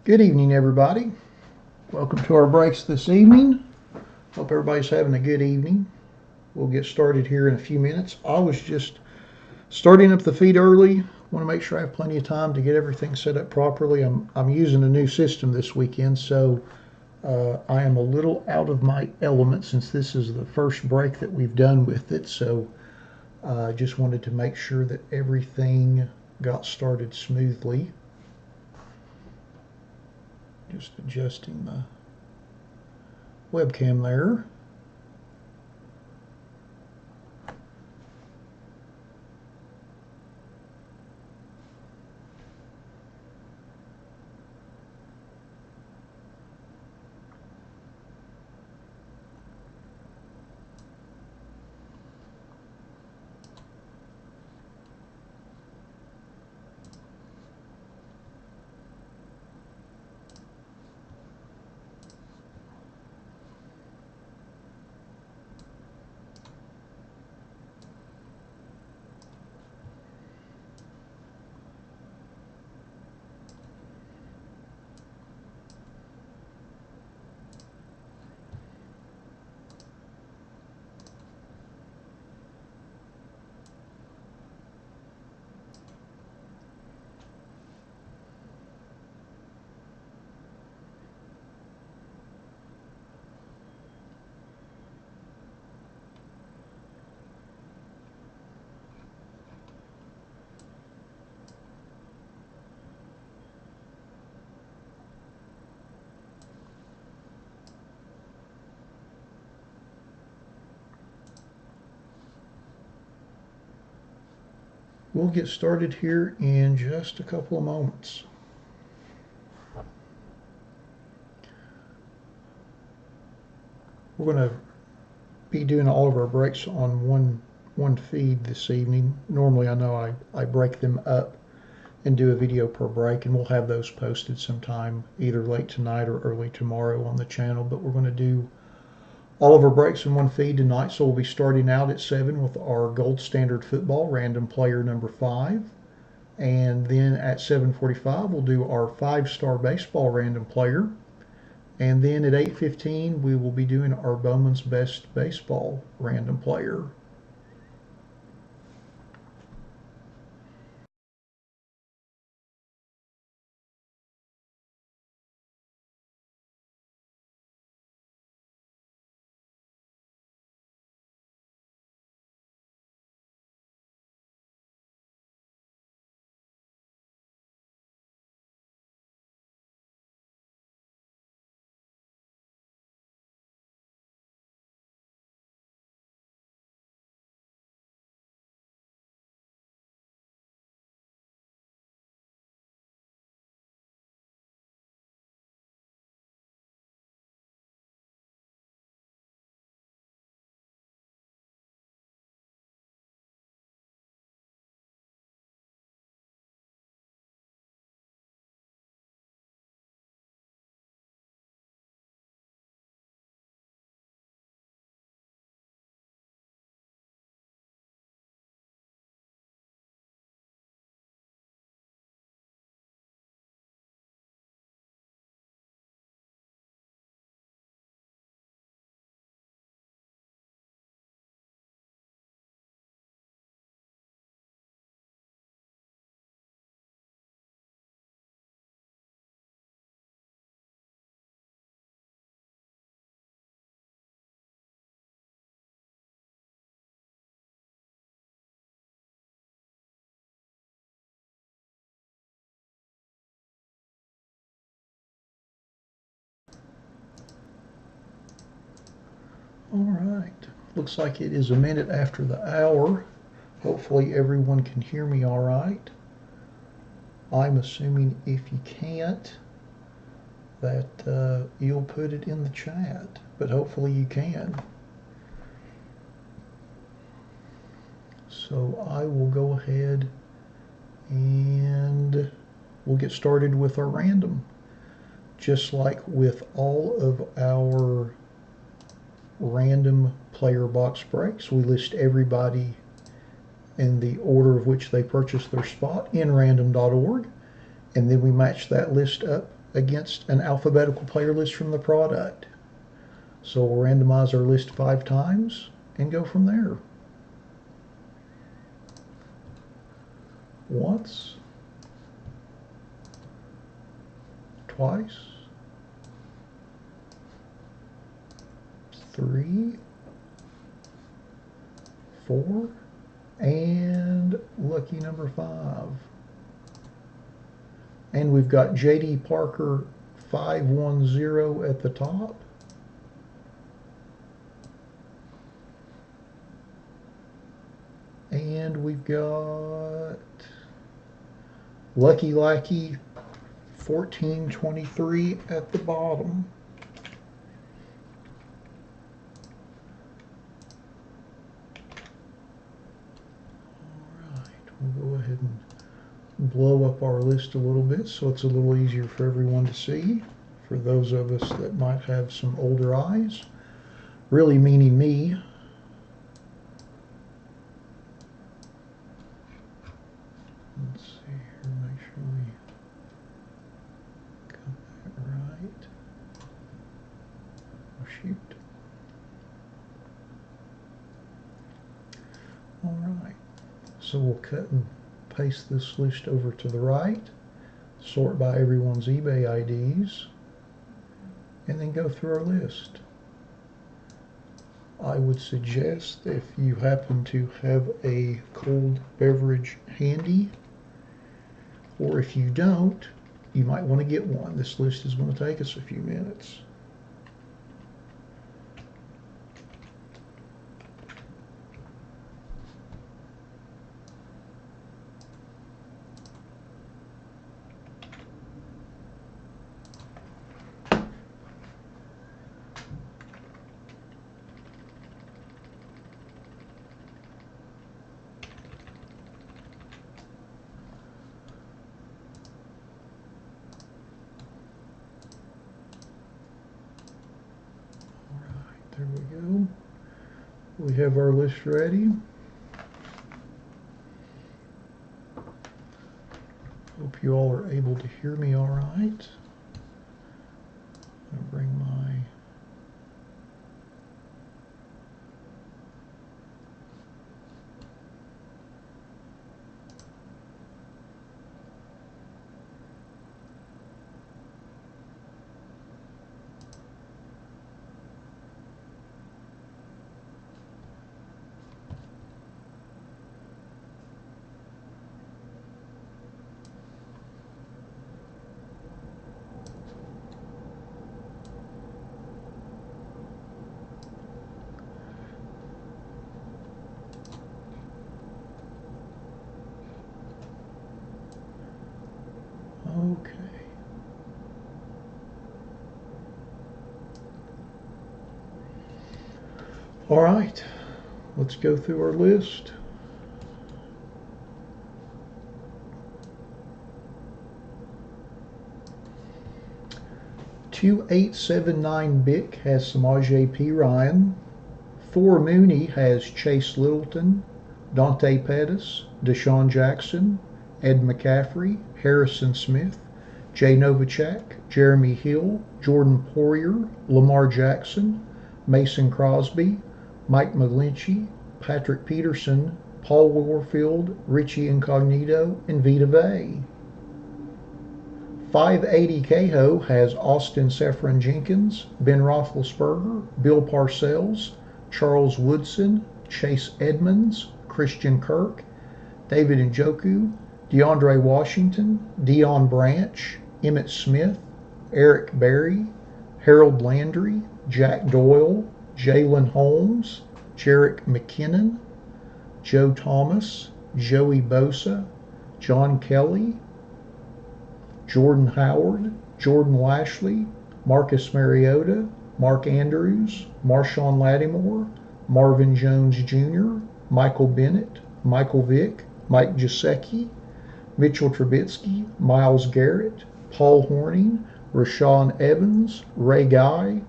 Good evening, everybody. Welcome to our breaks this evening. Hope everybody's having a good evening. We'll get started here in a few minutes. I was just starting up the feed early. Want to make sure I have plenty of time to get everything set up properly. I'm using a new system this weekend, so I am a little out of my element since this is the first break that we've done with it. So I just wanted to make sure that everything got started smoothly. Just adjusting the webcam there. We'll get started here in just a couple of moments. We're going to be doing all of our breaks on one feed this evening. Normally I know I break them up and do a video per break, and we'll have those posted sometime either late tonight or early tomorrow on the channel, but we're going to do all of our breaks in one feed tonight. So we'll be starting out at 7 with our gold standard football random player number 5, and then at 7:45 we'll do our 5-star baseball random player, and then at 8:15 we will be doing our Bowman's Best baseball random player. All right, looks like it is a minute after the hour. Hopefully everyone can hear me all right. I'm assuming if you can't, that you'll put it in the chat, but hopefully you can. So I will go ahead and we'll get started with our random. Just like with all of our random player box breaks, we list everybody in the order of which they purchased their spot in random.org, and then we match that list up against an alphabetical player list from the product. So we'll randomize our list 5 times and go from there. Once, twice, 3, 4, and lucky number 5. And we've got J.D. Parker 510 at the top. And we've got Lucky Lackey 1423 at the bottom. Alright, we'll go ahead and blow up our list a little bit so it's a little easier for everyone to see. For those of us that might have some older eyes, really meaning me. Let's see here, make sure we got that right. Oh, shoot. All right, so we'll cut and paste this list over to the right, sort by everyone's eBay IDs, and then go through our list. I would suggest if you happen to have a cold beverage handy, or if you don't, you might want to get one. This list is going to take us a few minutes. There we go. We have our list ready. Hope you all are able to hear me all right. I'll bring my okay. All right, let's go through our list. $2879 Bick has Samaje P. Ryan. 4 Mooney has Chase Littleton, Dante Pettis, Deshaun Jackson, Ed McCaffrey, Harrison Smith, Jay Novacek, Jeremy Hill, Jordan Poirier, Lamar Jackson, Mason Crosby, Mike McGlinchey, Patrick Peterson, Paul Warfield, Richie Incognito, and Vita Vey. 580 Caho has Austin Sefrin Jenkins, Ben Roethlisberger, Bill Parcells, Charles Woodson, Chase Edmonds, Christian Kirk, David Njoku, DeAndre Washington, Deion Branch, Emmitt Smith, Eric Berry, Harold Landry, Jack Doyle, Jalen Holmes, Jerick McKinnon, Joe Thomas, Joey Bosa, John Kelly, Jordan Howard, Jordan Lashley, Marcus Mariota, Mark Andrews, Marshawn Lattimore, Marvin Jones Jr., Michael Bennett, Michael Vick, Mike Gesicki, Mitchell Trubisky, Myles Garrett, Paul Hornung, Rashaan Evans, Ray Guy,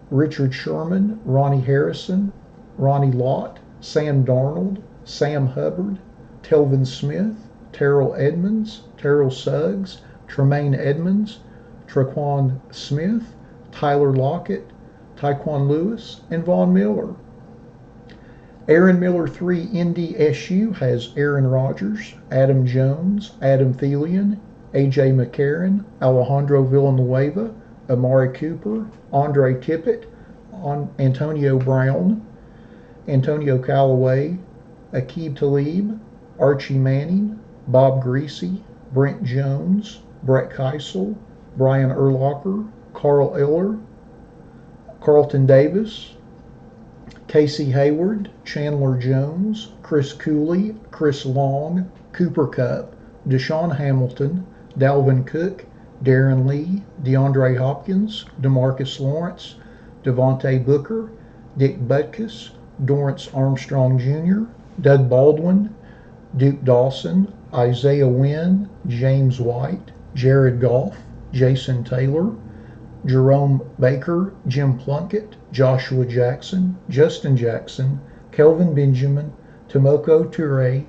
Richard Sherman, Ronnie Harrison, Ronnie Lott, Sam Darnold, Sam Hubbard, Telvin Smith, Terrell Edmonds, Terrell Suggs, Tremaine Edmonds, Traquan Smith, Tyler Lockett, Tyquan Lewis, and Vaughn Miller. Aaron Miller 3 NDSU has Aaron Rodgers, Adam Jones, Adam Thielen, AJ McCarron, Alejandro Villanueva, Amari Cooper, Andre Tippett, Antonio Brown, Antonio Callaway, Aqib Talib, Archie Manning, Bob Greasy, Brent Jones, Brett Keisel, Brian Urlacher, Carl Eller, Carlton Davis, Casey Hayward, Chandler Jones, Chris Cooley, Chris Long, Cooper Kupp, Deshaun Hamilton, Dalvin Cook, Darren Lee, DeAndre Hopkins, DeMarcus Lawrence, Devontae Booker, Dick Butkus, Dorrance Armstrong Jr., Doug Baldwin, Duke Dawson, Isaiah Wynn, James White, Jared Goff, Jason Taylor, Jerome Baker, Jim Plunkett, Joshua Jackson, Justin Jackson, Kelvin Benjamin, Tomoko Toure,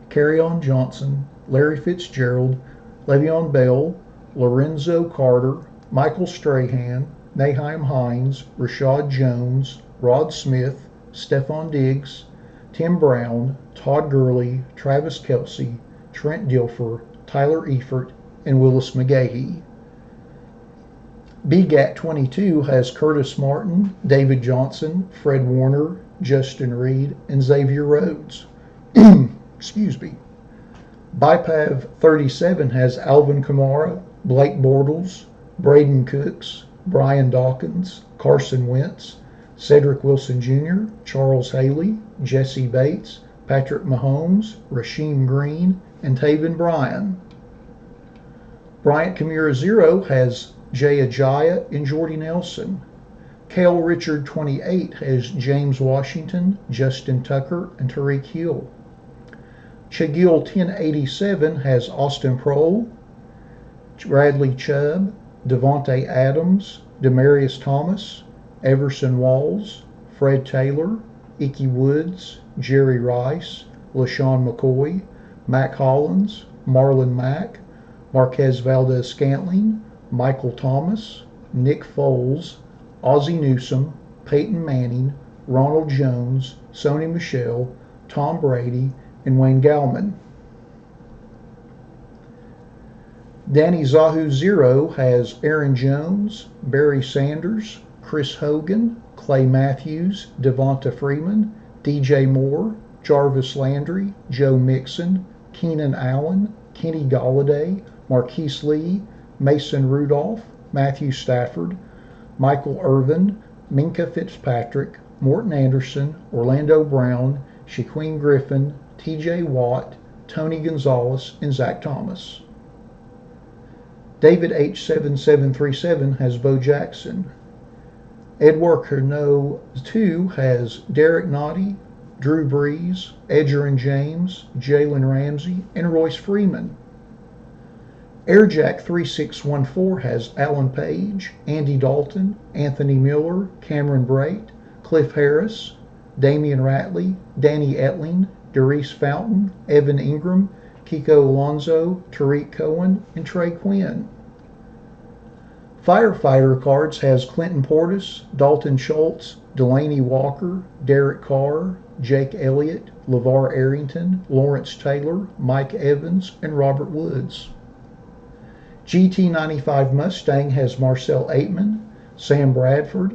Kerryon Johnson, Larry Fitzgerald, Le'Veon Bell, Lorenzo Carter, Michael Strahan, Naheim Hines, Rashad Jones, Rod Smith, Stephon Diggs, Tim Brown, Todd Gurley, Travis Kelce, Trent Dilfer, Tyler Eifert, and Willis McGahee. BGAT 22 has Curtis Martin, David Johnson, Fred Warner, Justin Reed, and Xavier Rhodes. Excuse me. BIPAV 37 has Alvin Kamara, Blake Bortles, Braden Cooks, Brian Dawkins, Carson Wentz, Cedric Wilson Jr., Charles Haley, Jesse Bates, Patrick Mahomes, Rasheem Green, and Taven Bryan. Bryant Kamira 0 has Jay Ajayi and Jordy Nelson. Cale Richard 28 has James Washington, Justin Tucker, and Tariq Hill. Chagil 1087 has Austin Prohl, Bradley Chubb, Devontae Adams, Demarius Thomas, Everson Walls, Fred Taylor, Ickey Woods, Jerry Rice, LaShawn McCoy, Mac Hollins, Marlon Mack, Marquez Valdez-Scantling, Michael Thomas, Nick Foles, Ozzie Newsome, Peyton Manning, Ronald Jones, Sony Michel, Tom Brady, and Wayne Gallman. Danny Zahu 0 has Aaron Jones, Barry Sanders, Chris Hogan, Clay Matthews, Devonta Freeman, DJ Moore, Jarvis Landry, Joe Mixon, Keenan Allen, Kenny Galladay, Marquise Lee, Mason Rudolph, Matthew Stafford, Michael Irvin, Minka Fitzpatrick, Morton Anderson, Orlando Brown, Shaquem Griffin, TJ Watt, Tony Gonzalez, and Zach Thomas. David H7737 has Bo Jackson. Edward Curnow 2 has Derek Nottie, Drew Brees, Edgerrin James, Jalen Ramsey, and Royce Freeman. Airjack 3614 has Alan Page, Andy Dalton, Anthony Miller, Cameron Brate, Cliff Harris, Damian Ratley, Danny Etling, Derice Fountain, Evan Ingram, Kiko Alonso, Tariq Cohen, and Trey Quinn. Firefighter Cards has Clinton Portis, Dalton Schultz, Delaney Walker, Derek Carr, Jake Elliott, LeVar Arrington, Lawrence Taylor, Mike Evans, and Robert Woods. GT95 Mustang has Marcel Aitman, Sam Bradford.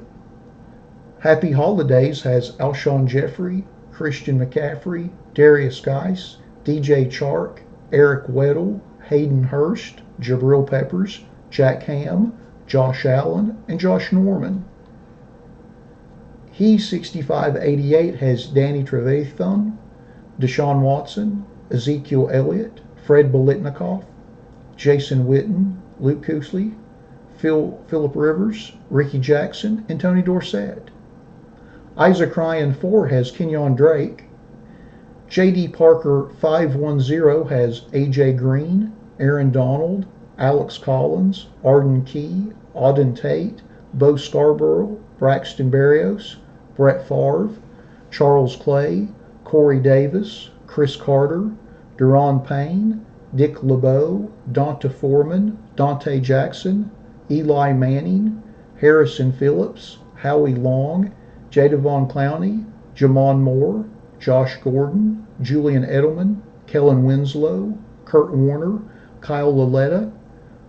Happy Holidays has Alshon Jeffrey, Christian McCaffrey, Darius Geis, DJ Chark, Eric Weddle, Hayden Hurst, Jabril Peppers, Jack Ham, Josh Allen, and Josh Norman. He 6588 has Danny Trevathan, Deshaun Watson, Ezekiel Elliott, Fred Bolitnikoff, Jason Witten, Luke Kuechly, Phillip Rivers, Ricky Jackson, and Tony Dorsett. Isaac Ryan 4 has Kenyon Drake. J.D. Parker 510 has A.J. Green, Aaron Donald, Alex Collins, Arden Key, Auden Tate, Bo Scarborough, Braxton Berrios, Brett Favre, Charles Clay, Corey Davis, Chris Carter, Deron Payne, Dick LeBeau, Donta Foreman, Dante Jackson, Eli Manning, Harrison Phillips, Howie Long, Jadavon Clowney, Jamon Moore, Josh Gordon, Julian Edelman, Kellen Winslow, Kurt Warner, Kyle Laletta,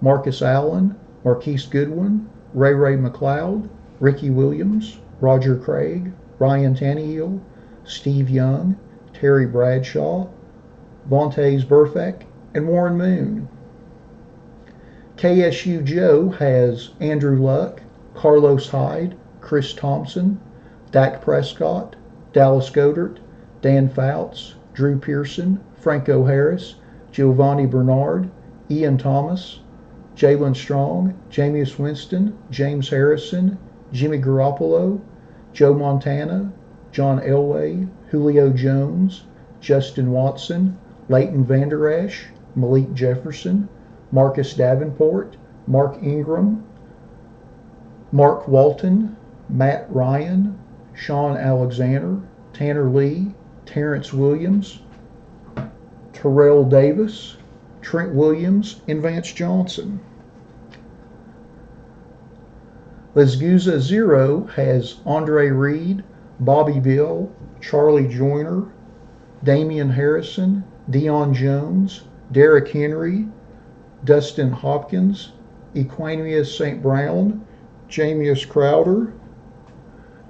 Marcus Allen, Marquise Goodwin, Ray McLeod, Ricky Williams, Roger Craig, Ryan Tannehill, Steve Young, Terry Bradshaw, Vontaze Burfict, and Warren Moon. KSU Joe has Andrew Luck, Carlos Hyde, Chris Thompson, Dak Prescott, Dallas Goedert, Dan Fouts, Drew Pearson, Franco Harris, Giovanni Bernard, Ian Thomas, Jalen Strong, Jameis Winston, James Harrison, Jimmy Garoppolo, Joe Montana, John Elway, Julio Jones, Justin Watson, Leighton Vander Esch, Malik Jefferson, Marcus Davenport, Mark Ingram, Mark Walton, Matt Ryan, Sean Alexander, Tanner Lee, Terrence Williams, Terrell Davis, Trent Williams, and Vance Johnson. Lesguza Zero has Andre Reed, Bobby Bill, Charlie Joyner, Damian Harrison, Deion Jones, Derrick Henry, Dustin Hopkins, Equanius St. Brown, Jamius Crowder,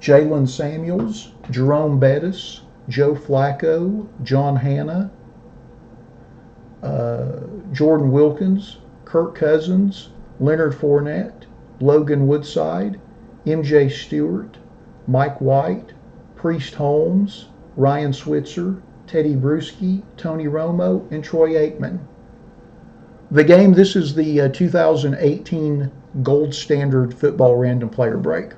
Jalen Samuels, Jerome Bettis, Joe Flacco, John Hanna, Jordan Wilkins, Kirk Cousins, Leonard Fournette, Logan Woodside, MJ Stewart, Mike White, Priest Holmes, Ryan Switzer, Teddy Bruschi, Tony Romo, and Troy Aikman. The game, this is the 2018 Gold Standard Football Random Player Break.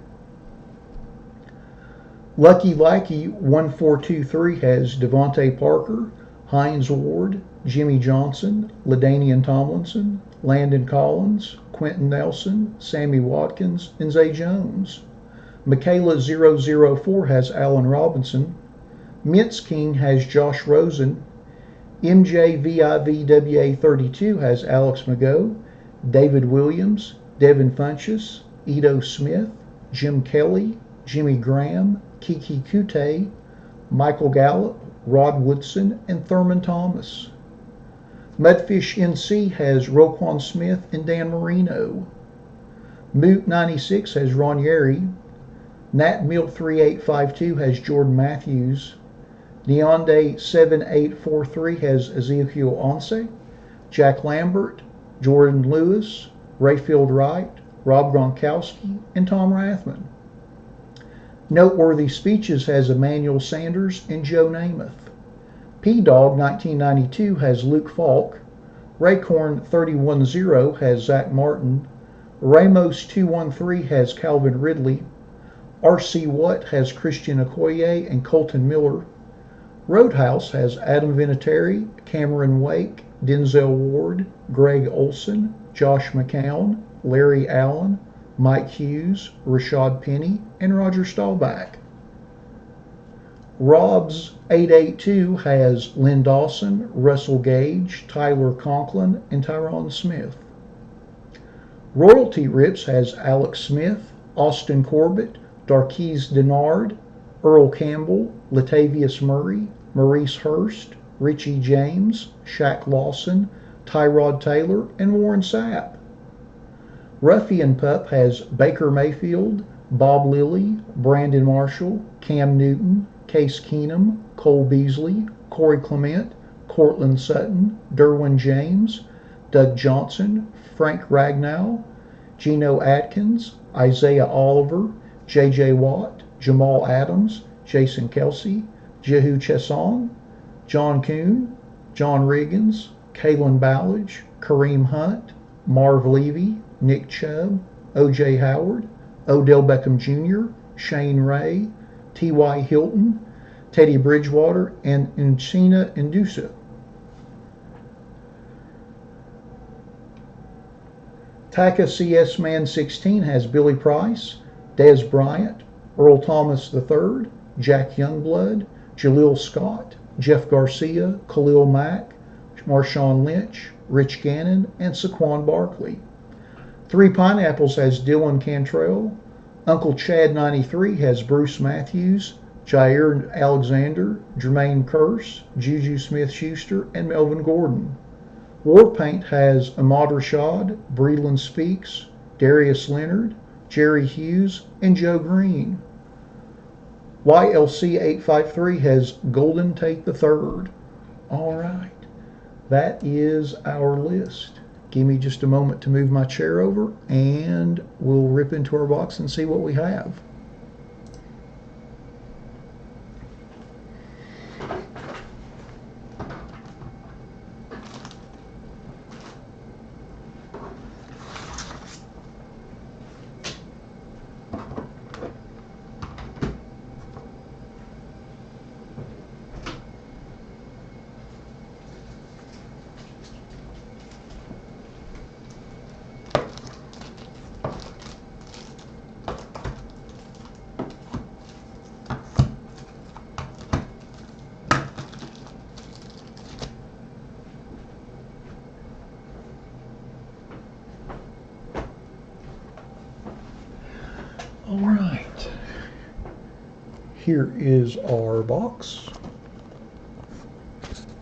Lucky Lackey 1423 has Devontae Parker, Hines Ward, Jimmy Johnson, LaDainian Tomlinson, Landon Collins, Quentin Nelson, Sammy Watkins, and Zay Jones. Michaela 004 has Allen Robinson. Mintz King has Josh Rosen. MJVIVWA32 has Alex Mago, David Williams, Devin Funchess, Edo Smith, Jim Kelly, Jimmy Graham, Kiki Kute, Michael Gallup, Rod Woodson, and Thurman Thomas. Mudfish NC has Roquan Smith and Dan Marino. Moot96 has Ron Yeri. NatMilk3852 has Jordan Matthews. Neonday7843 has Ezekiel Onse. Jack Lambert, Jordan Lewis, Rayfield Wright, Rob Gronkowski, and Tom Rathman. Noteworthy Speeches has Emmanuel Sanders and Joe Namath. P-Dog 1992 has Luke Falk. Raycorn 310 has Zach Martin. Ramos 213 has Calvin Ridley. RC Watt has Christian Okoye and Colton Miller. Roadhouse has Adam Vinatieri, Cameron Wake, Denzel Ward, Greg Olson, Josh McCown, Larry Allen, Mike Hughes, Rashad Penny, and Roger Staubach. Robs 882 has Lynn Dawson, Russell Gage, Tyler Conklin, and Tyron Smith. Royalty Rips has Alex Smith, Austin Corbett, Darquise Denard, Earl Campbell, Latavius Murray, Maurice Hurst, Richie James, Shaq Lawson, Tyrod Taylor, and Warren Sapp. Ruffian Pup has Baker Mayfield, Bob Lilly, Brandon Marshall, Cam Newton, Case Keenum, Cole Beasley, Corey Clement, Cortland Sutton, Derwin James, Doug Johnson, Frank Ragnow, Geno Atkins, Isaiah Oliver, J.J. Watt, Jamal Adams, Jason Kelsey, Jehu Chesson, John Kuhn, John Riggins, Kalen Ballage, Kareem Hunt, Marv Levy, Nick Chubb, O.J. Howard, Odell Beckham Jr., Shane Ray, T.Y. Hilton, Teddy Bridgewater, and Nchina Ndusa. Taka CS Man 16 has Billy Price, Dez Bryant, Earl Thomas III, Jack Youngblood, Jaleel Scott, Jeff Garcia, Khalil Mack, Marshawn Lynch, Rich Gannon, and Saquon Barkley. Three Pineapples has Dylan Cantrell. Uncle Chad 93 has Bruce Matthews, Jair Alexander, Jermaine Kearse, Juju Smith-Schuster, and Melvin Gordon. Warpaint has Ahmad Rashad, Breland Speaks, Darius Leonard, Jerry Hughes, and Joe Green. YLC 853 has Golden Tate III. All right, that is our list. Give me just a moment to move my chair over and we'll rip into our box and see what we have. All right, here is our box.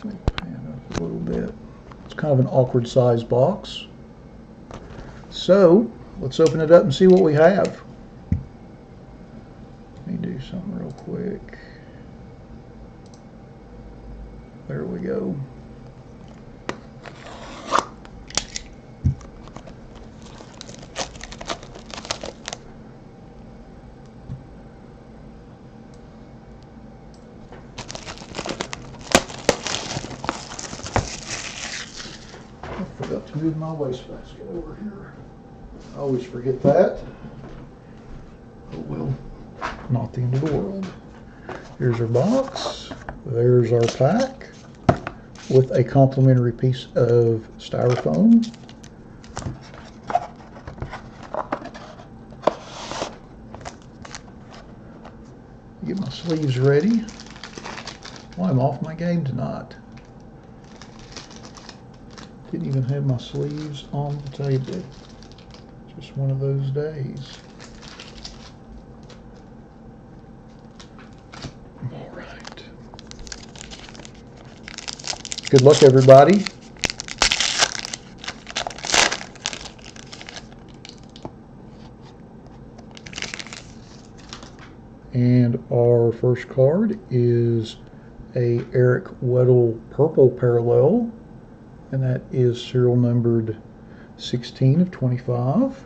Let me pan up a little bit. It's kind of an awkward size box. So let's open it up and see what we have. Let me do something real quick. There we go. I forgot to move my wastebasket over here. I always forget that. Oh well, not the end of the world. Here's our box. There's our pack with a complimentary piece of styrofoam. Get my sleeves ready. Well, I'm off my game tonight. Didn't even have my sleeves on the table. Just one of those days. All right. Good luck, everybody. And our first card is a Eric Weddle purple parallel, and that is serial numbered 16 of 25.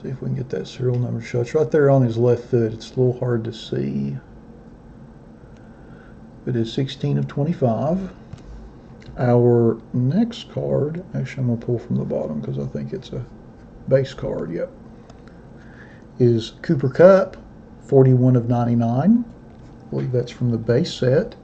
See if we can get that serial number shot. It's right there on his left foot. It's a little hard to see. It is 16 of 25. Our next card, actually I'm going to pull from the bottom because I think it's a base card, yep, is Cooper Kupp, 41 of 99. I believe that's from the base set.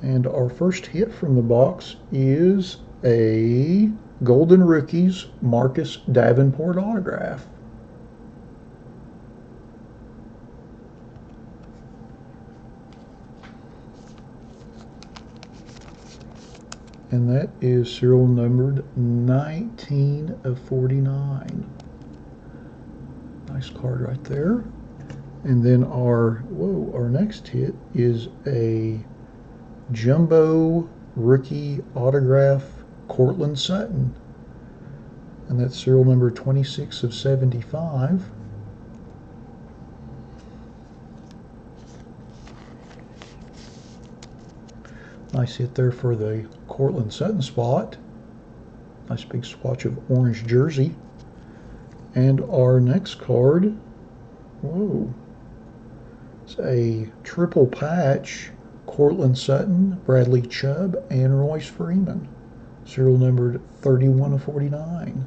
And our first hit from the box is a Golden Rookies Marcus Davenport autograph. And that is serial numbered 19 of 49. Nice card right there. And then our next hit is a Jumbo Rookie Autograph Cortland Sutton. And that's serial number 26 of 75. Nice hit there for the Cortland Sutton spot. Nice big swatch of orange jersey. And our next card, it's a triple patch Cortland Sutton, Bradley Chubb, and Royce Freeman. Serial numbered 31 of 49.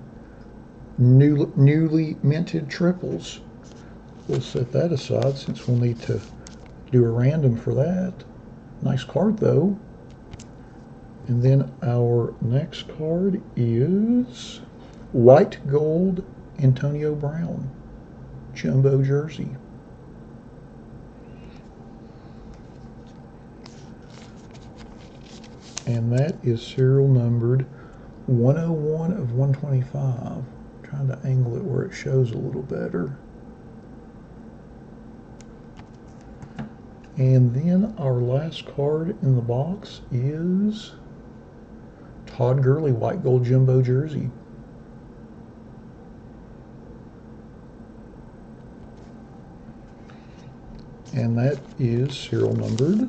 Newly minted triples. We'll set that aside since we'll need to do a random for that. Nice card though. And then our next card is white gold Antonio Brown, jumbo jersey. And that is serial numbered 101 of 125. Trying to angle it where it shows a little better. And then our last card in the box is Todd Gurley white gold jumbo jersey. And that is serial numbered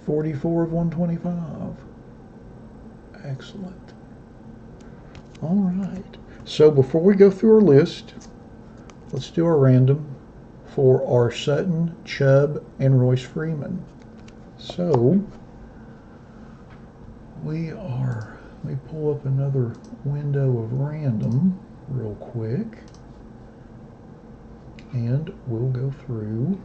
44 of 125. Excellent. All right. So before we go through our list, let's do our random for our Sutton, Chubb, and Royce Freeman. So let me pull up another window of random real quick, and we'll go through.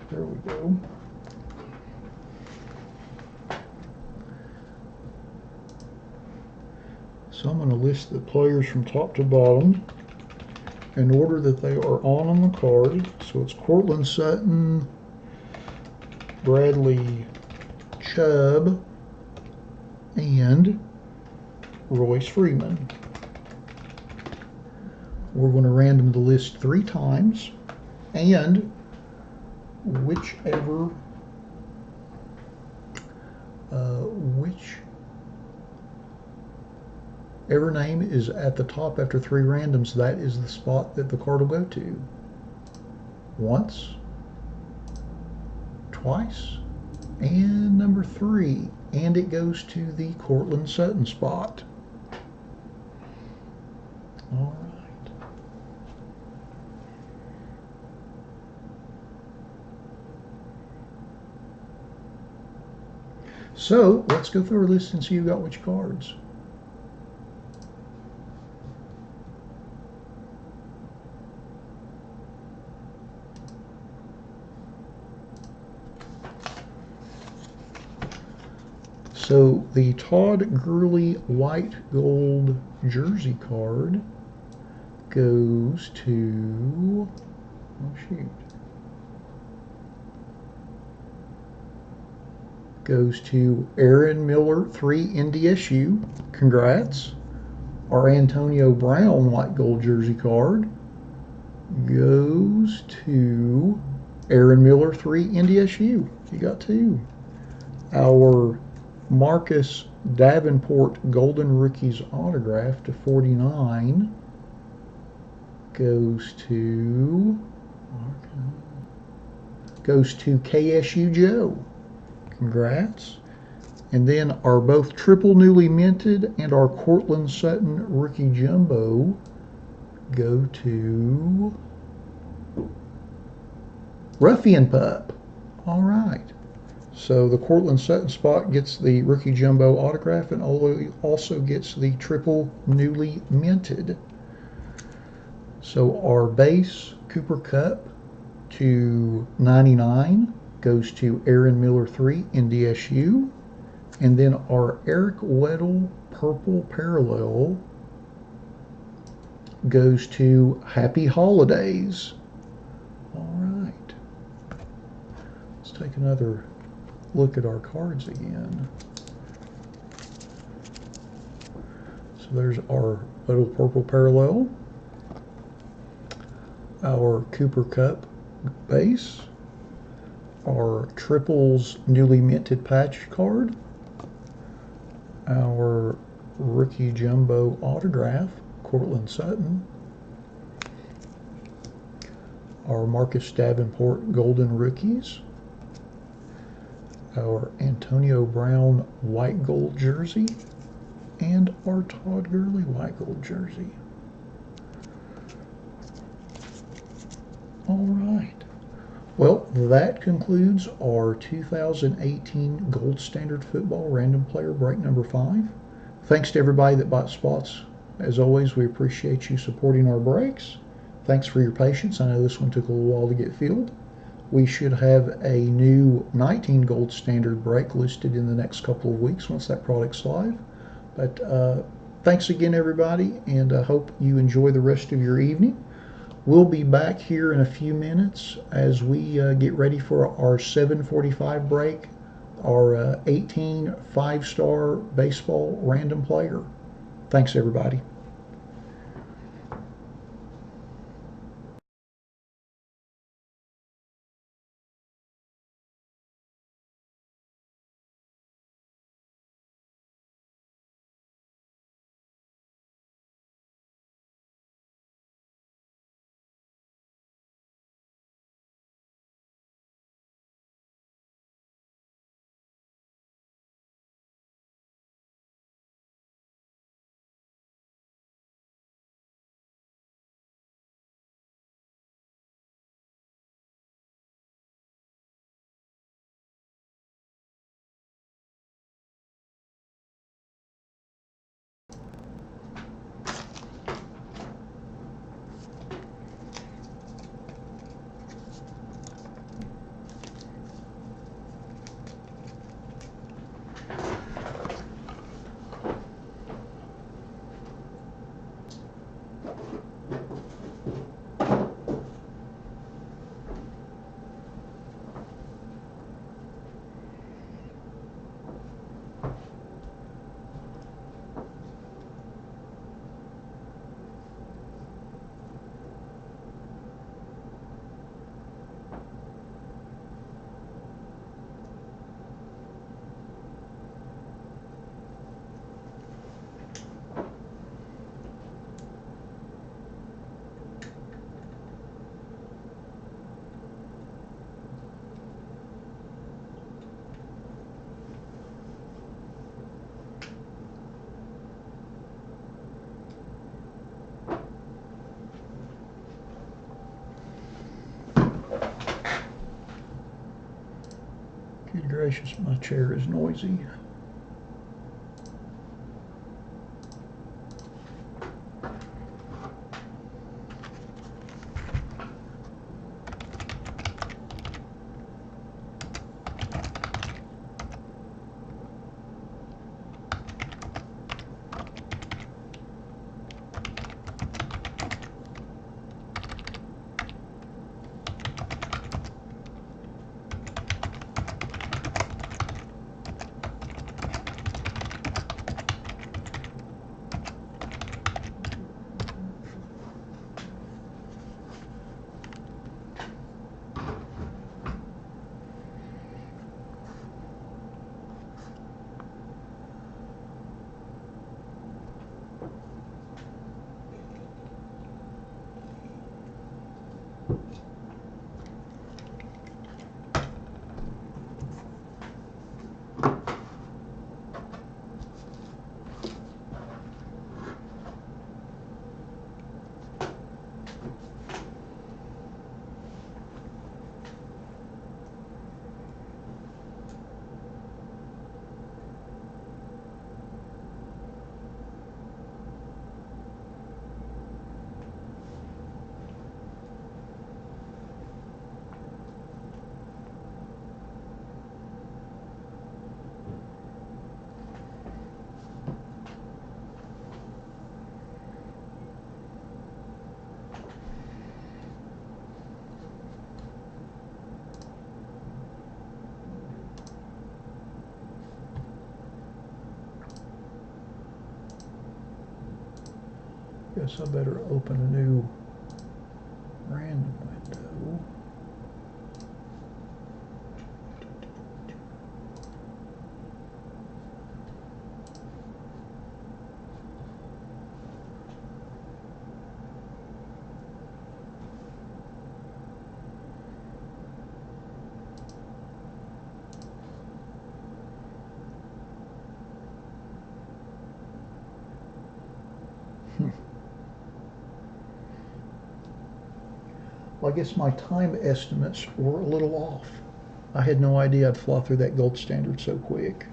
There we go. So I'm going to list the players from top to bottom in order that they are on the card. So it's Courtland Sutton, Bradley Chubb, and Royce Freeman. We're going to random the list 3 times, and whichever name is at the top after 3 randoms, that is the spot that the card will go to. Once, twice, and number 3. And it goes to the Courtland Sutton spot. All right. So let's go through our list and see who got which cards. So the Todd Gurley white gold jersey card goes to, goes to Aaron Miller 3 NDSU. Congrats. Our Antonio Brown white gold jersey card goes to Aaron Miller 3 NDSU. You got 2. Our Marcus Davenport Golden Rookies autograph to 49 goes to KSU Joe. Congrats. And then our both triple newly minted and our Courtland Sutton rookie jumbo go to Ruffian Pup. All right. So the Courtland Sutton spot gets the rookie jumbo autograph and also gets the triple newly minted. So our base Cooper Kupp to 99 goes to Aaron Miller 3 NDSU. And then our Eric Weddle purple parallel goes to Happy Holidays. All right. Let's take another look at our cards again. So there's our Weddle purple parallel, our Cooper Kupp base, our triples newly minted patch card, our rookie jumbo autograph, Courtland Sutton, our Marcus Davenport golden rookies, our Antonio Brown white gold jersey, and our Todd Gurley white gold jersey. All right. Well, that concludes our 2018 Gold Standard Football Random Player Break number 5. Thanks to everybody that bought spots. As always, we appreciate you supporting our breaks. Thanks for your patience. I know this one took a little while to get filled. We should have a new 19 Gold Standard break listed in the next couple of weeks once that product's live. But thanks again, everybody, and I hope you enjoy the rest of your evening. We'll be back here in a few minutes as we get ready for our 7:45 break, our 18 5-star baseball random player. Thanks, everybody. Good gracious, my chair is noisy. Guess I better open a new random window. Well, I guess my time estimates were a little off. I had no idea I'd fly through that gold standard so quick.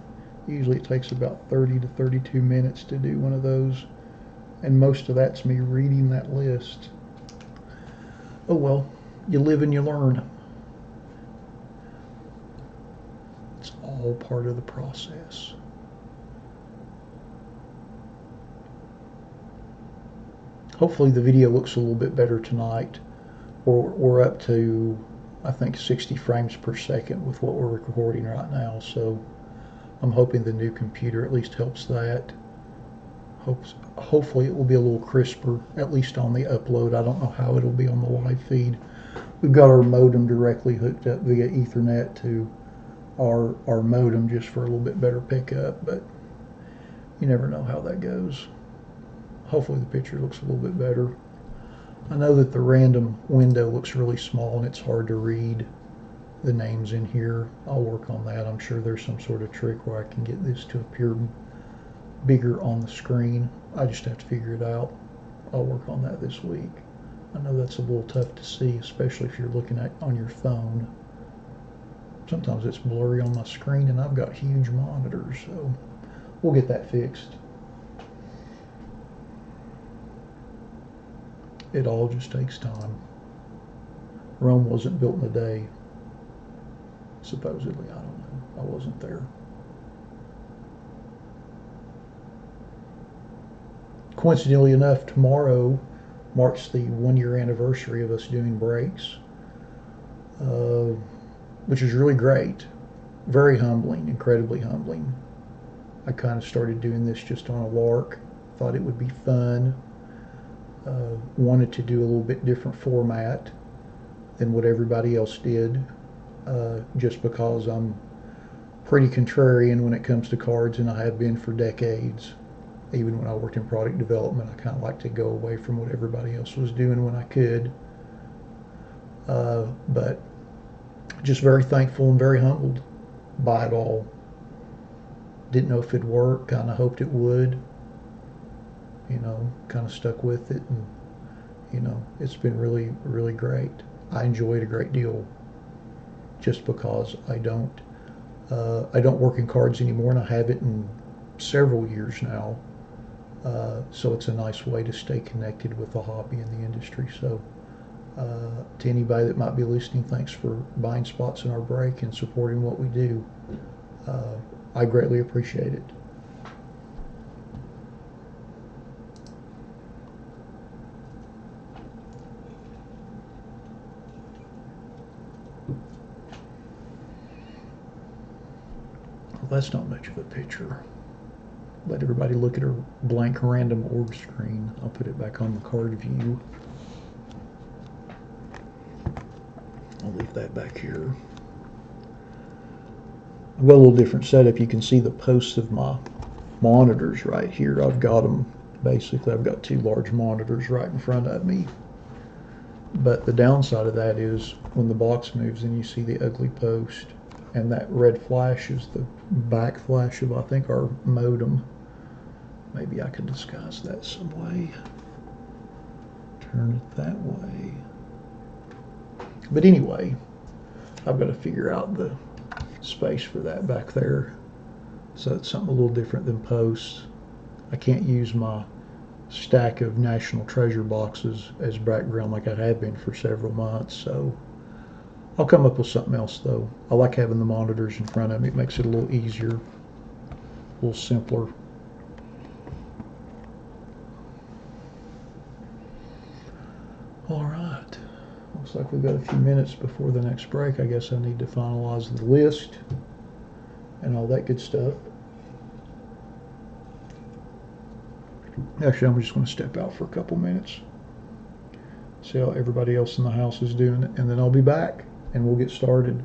Usually it takes about 30 to 32 minutes to do one of those, and most of that's me reading that list. Oh well, you live and you learn. It's all part of the process. Hopefully the video looks a little bit better tonight. we're up to, I think, 60 frames per second with what we're recording right now. So I'm hoping the new computer at least helps that. Hopefully it will be a little crisper, at least on the upload. I don't know how it'll be on the live feed. We've got our modem directly hooked up via Ethernet to our modem just for a little bit better pickup, but you never know how that goes. Hopefully the picture looks a little bit better. I know that the random window looks really small and it's hard to read the names in here. I'll work on that. I'm sure there's some sort of trick where I can get this to appear bigger on the screen. I just have to figure it out. I'll work on that this week. I know that's a little tough to see, especially if you're looking at on your phone. Sometimes it's blurry on my screen and I've got huge monitors, so we'll get that fixed. It all just takes time. Rome wasn't built in a day, supposedly. I don't know. I wasn't there. Coincidentally enough, tomorrow marks the 1 year anniversary of us doing breaks, which is really great. Very humbling, incredibly humbling. I kind of started doing this just on a lark. Thought it would be fun. Wanted to do a little bit different format than what everybody else did, just because I'm pretty contrarian when it comes to cards, and I have been for decades. Even when I worked in product development, I kind of like to go away from what everybody else was doing when I could. But just very thankful and very humbled by it all. Didn't know if it'd work, kind of hoped it would. Kind of stuck with it, and it's been really, really great. I enjoy it a great deal, just because I don't work in cards anymore, and I haven't in several years now. So it's a nice way to stay connected with the hobby and the industry. So to anybody that might be listening, thanks for buying spots in our break and supporting what we do. I greatly appreciate it. Well, that's not much of a picture. Let everybody look at our blank random org screen. I'll put it back on the card view. I'll leave that back here. I've got a little different setup. You can see the posts of my monitors right here. I've got them, basically, I've got two large monitors right in front of me. But the downside of that is when the box moves and you see the ugly post, and that red flash is the back flash of, I think, our modem. Maybe I can disguise that some way. Turn it that way. But anyway, I've got to figure out the space for that back there. So it's something a little different than posts. I can't use my stack of National Treasure boxes as background like I have been for several months. So I'll come up with something else, though. I like having the monitors in front of me. It makes it a little easier, a little simpler. All right. Looks like we've got a few minutes before the next break. I guess I need to finalize the list and all that good stuff. Actually, I'm just going to step out for a couple minutes, see how everybody else in the house is doing it, and then I'll be back and we'll get started.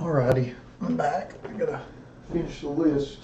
Alrighty, I'm back. I gotta finish the list.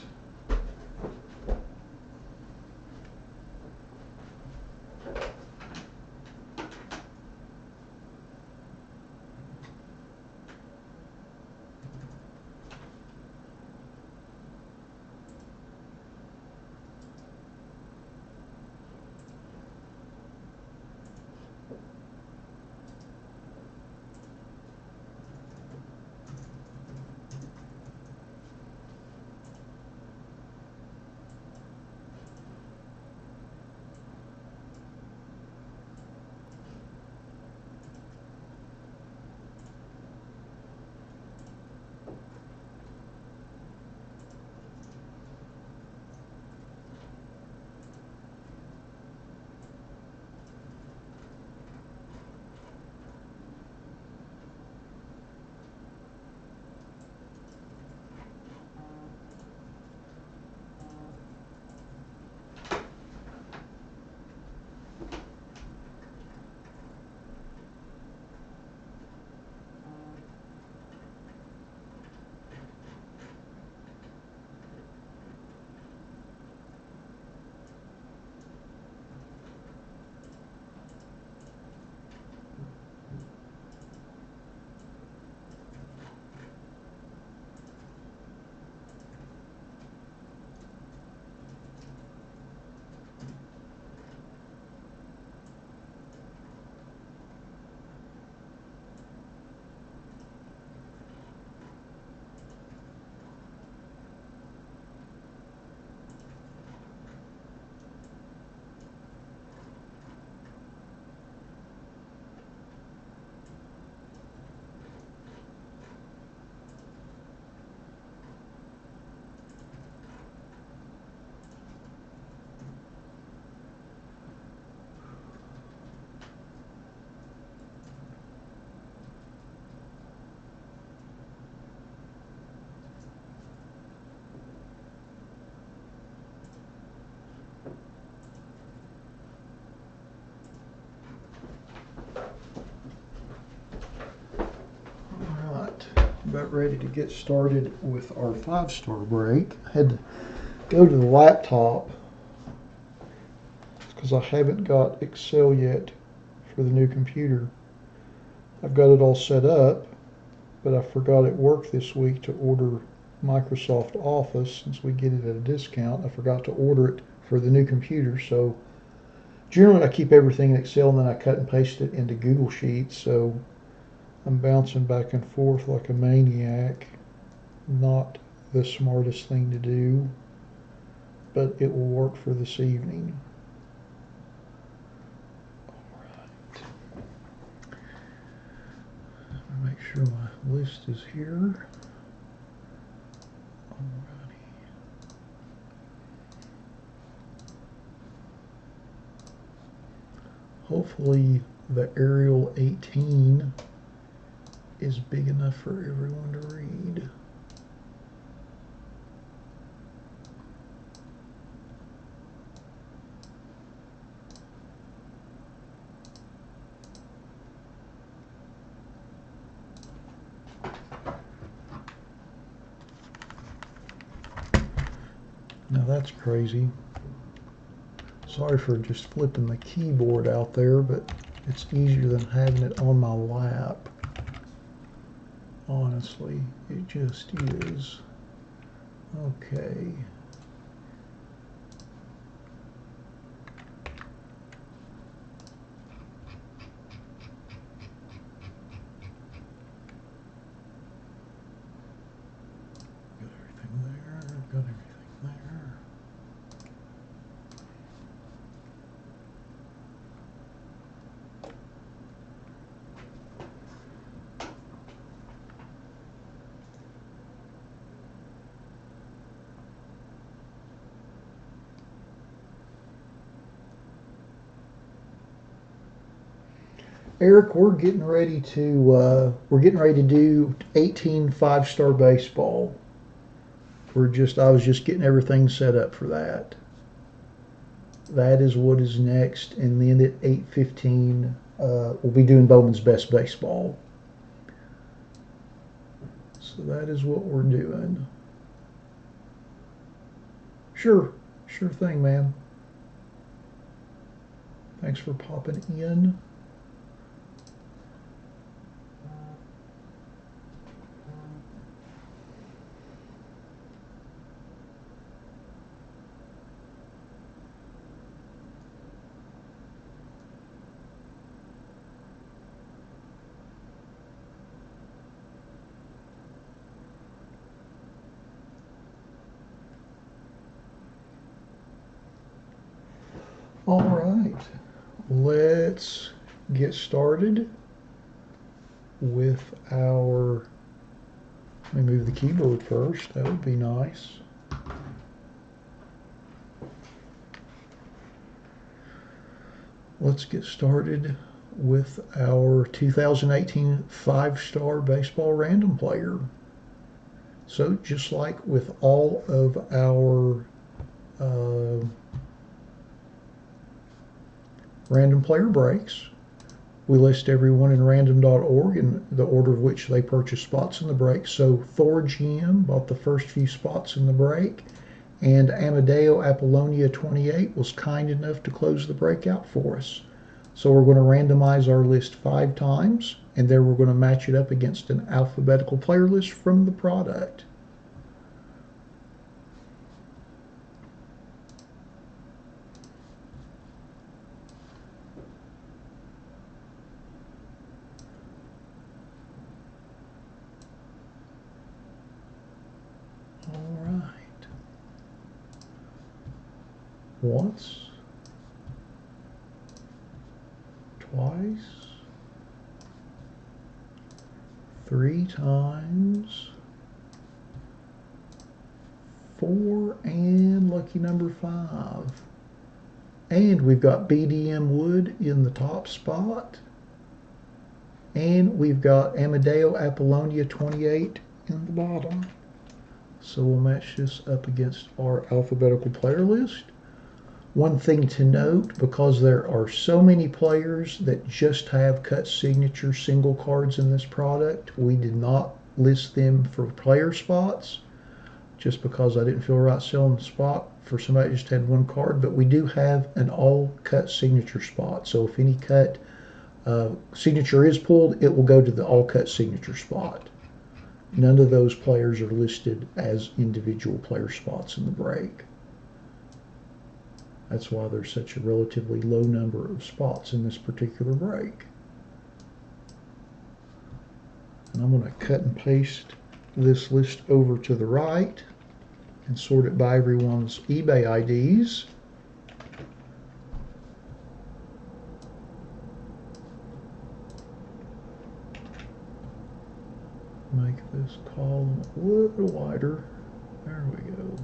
Alright, about ready to get started with our 5-star break. I had to go to the laptop because I haven't got Excel yet for the new computer. I've got it all set up, but I forgot at work this week to order Microsoft Office. Since we get it at a discount, I forgot to order it for the new computer. So generally I keep everything in Excel and then I cut and paste it into Google Sheets. So I'm bouncing back and forth like a maniac. Not the smartest thing to do, but it will work for this evening. Alright. Make sure my list is here. Alrighty. Hopefully the Arial 18 is big enough for everyone to read. Now that's crazy. Sorry for just flipping the keyboard out there, but it's easier than having it on my lap. Honestly, it just is. Okay. Got everything there, got everything there. Eric, we're getting ready to do 18 5-star baseball. I was just getting everything set up for that. That is what is next, and then at 8:15, we'll be doing Bowman's Best Baseball. So that is what we're doing. Sure thing, man. Thanks for popping in. All right, let's get started with our, let me move the keyboard first, that would be nice. Let's get started with our 2018 5-star baseball random player. So just like with all of our random player breaks, we list everyone in random.org in the order of which they purchased spots in the break. So Thor GM bought the first few spots in the break, and Amadeo Apollonia 28 was kind enough to close the break out for us. So we're going to randomize our list 5 times, and then we're going to match it up against an alphabetical player list from the product. All right. Once, twice, 3 times, 4, and lucky number 5. And we've got BDM Wood in the top spot. And we've got Amadeo Apollonia 28 in the bottom. So we'll match this up against our alphabetical player list. One thing to note, because there are so many players that just have cut signature single cards in this product, we did not list them for player spots, just because I didn't feel right selling the spot for somebody that just had 1 card. But we do have an all cut signature spot. So if any cut signature is pulled, it will go to the all cut signature spot. None of those players are listed as individual player spots in the break. That's why there's such a relatively low number of spots in this particular break. And I'm going to cut and paste this list over to the right and sort it by everyone's eBay IDs. Make this column a little wider. There we go.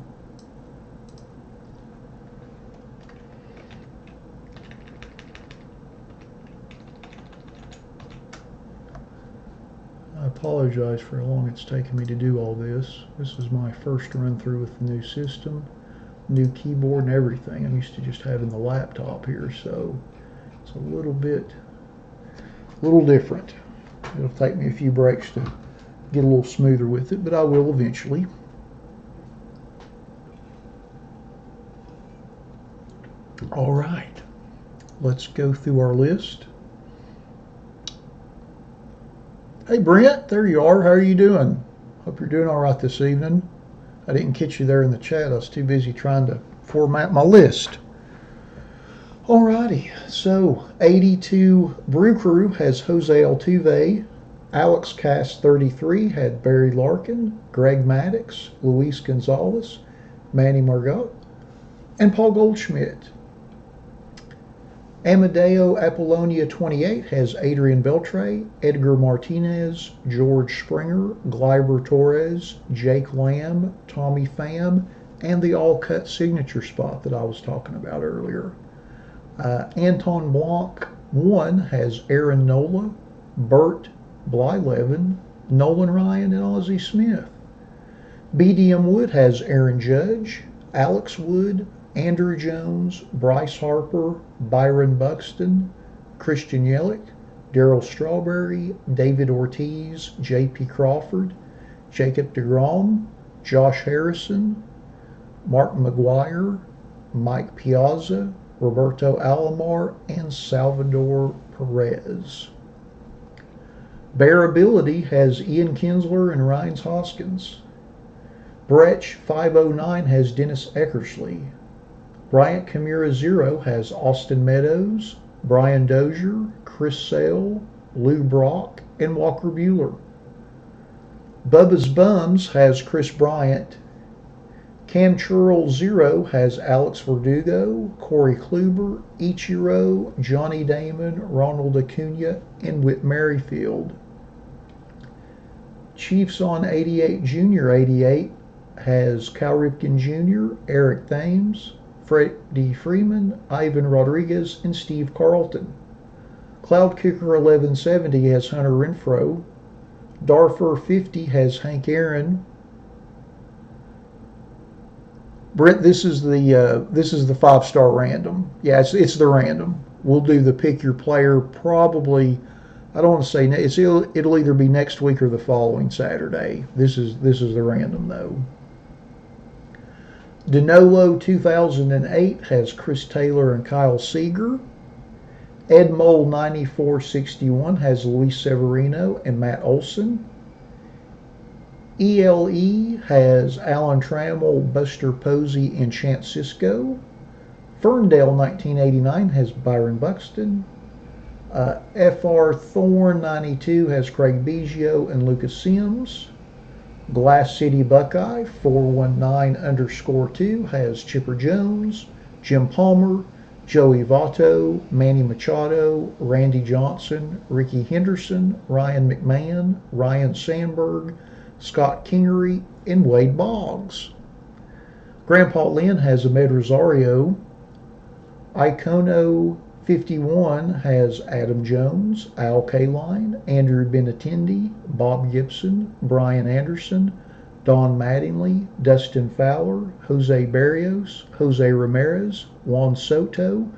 I apologize for how long it's taken me to do all this. This is my first run through with the new system, new keyboard and everything. I'm used to just having the laptop here, so it's a little different. It'll take me a few breaks to get a little smoother with it, but I will eventually. All right, let's go through our list. Hey Brent, there you are. How are you doing? Hope you're doing all right this evening. I didn't catch you there in the chat. I was too busy trying to format my list. Alrighty, so 82 Brew Crew has Jose Altuve. Alex Cast 33 had Barry Larkin, Greg Maddux, Luis Gonzalez, Manny Margot, and Paul Goldschmidt. Amadeo Apollonia 28 has Adrian Beltre, Edgar Martinez, George Springer, Gleyber Torres, Jake Lamb, Tommy Pham, and the all-cut signature spot that I was talking about earlier. Anton Blanc 1 has Aaron Nola, Bert Blyleven, Nolan Ryan, and Ozzie Smith. BDM Wood has Aaron Judge, Alex Wood, Andrew Jones, Bryce Harper, Byron Buxton, Christian Yelich, Darryl Strawberry, David Ortiz, J.P. Crawford, Jacob deGrom, Josh Harrison, Mark McGuire, Mike Piazza, Roberto Alomar, and Salvador Perez. Bearability has Ian Kinsler and Ryan Hoskins. Brecht 509 has Dennis Eckersley. Bryant Kimura 0 has Austin Meadows, Brian Dozier, Chris Sale, Lou Brock, and Walker Buehler. Bubba's Bums has Chris Bryant. Cam Churl 0 has Alex Verdugo, Corey Kluber, Ichiro, Johnny Damon, Ronald Acuna, and Whit Merrifield. Chiefs on 88 Junior 88 has Cal Ripken Jr., Eric Thames, Freddie Freeman, Ivan Rodriguez, and Steve Carlton. Cloud Kicker 1170 has Hunter Renfroe. Darfur 50 has Hank Aaron. Brent, this is the 5-star random. Yeah, it's the random. We'll do the pick your player probably. I don't want to say it'll either be next week or the following Saturday. This is the random though. Danilo 2008 has Chris Taylor and Kyle Seager. Ed Mole 9461 has Luis Severino and Matt Olson. ELE has Alan Trammell, Buster Posey, and Chance Sisco. Ferndale 1989 has Byron Buxton. FR Thorne 92 has Craig Biggio and Lucas Sims. Glass City Buckeye 419_2 has Chipper Jones, Jim Palmer, Joey Votto, Manny Machado, Randy Johnson, Ricky Henderson, Ryan McMahon, Ryan Sandberg, Scott Kingery, and Wade Boggs. Grandpa Lynn has Ahmed Rosario. Icono 51 has Adam Jones, Al Kaline, Andrew Benintendi, Bob Gibson, Brian Anderson, Don Mattingly, Dustin Fowler, Jose Barrios, Jose Ramirez, Juan Soto,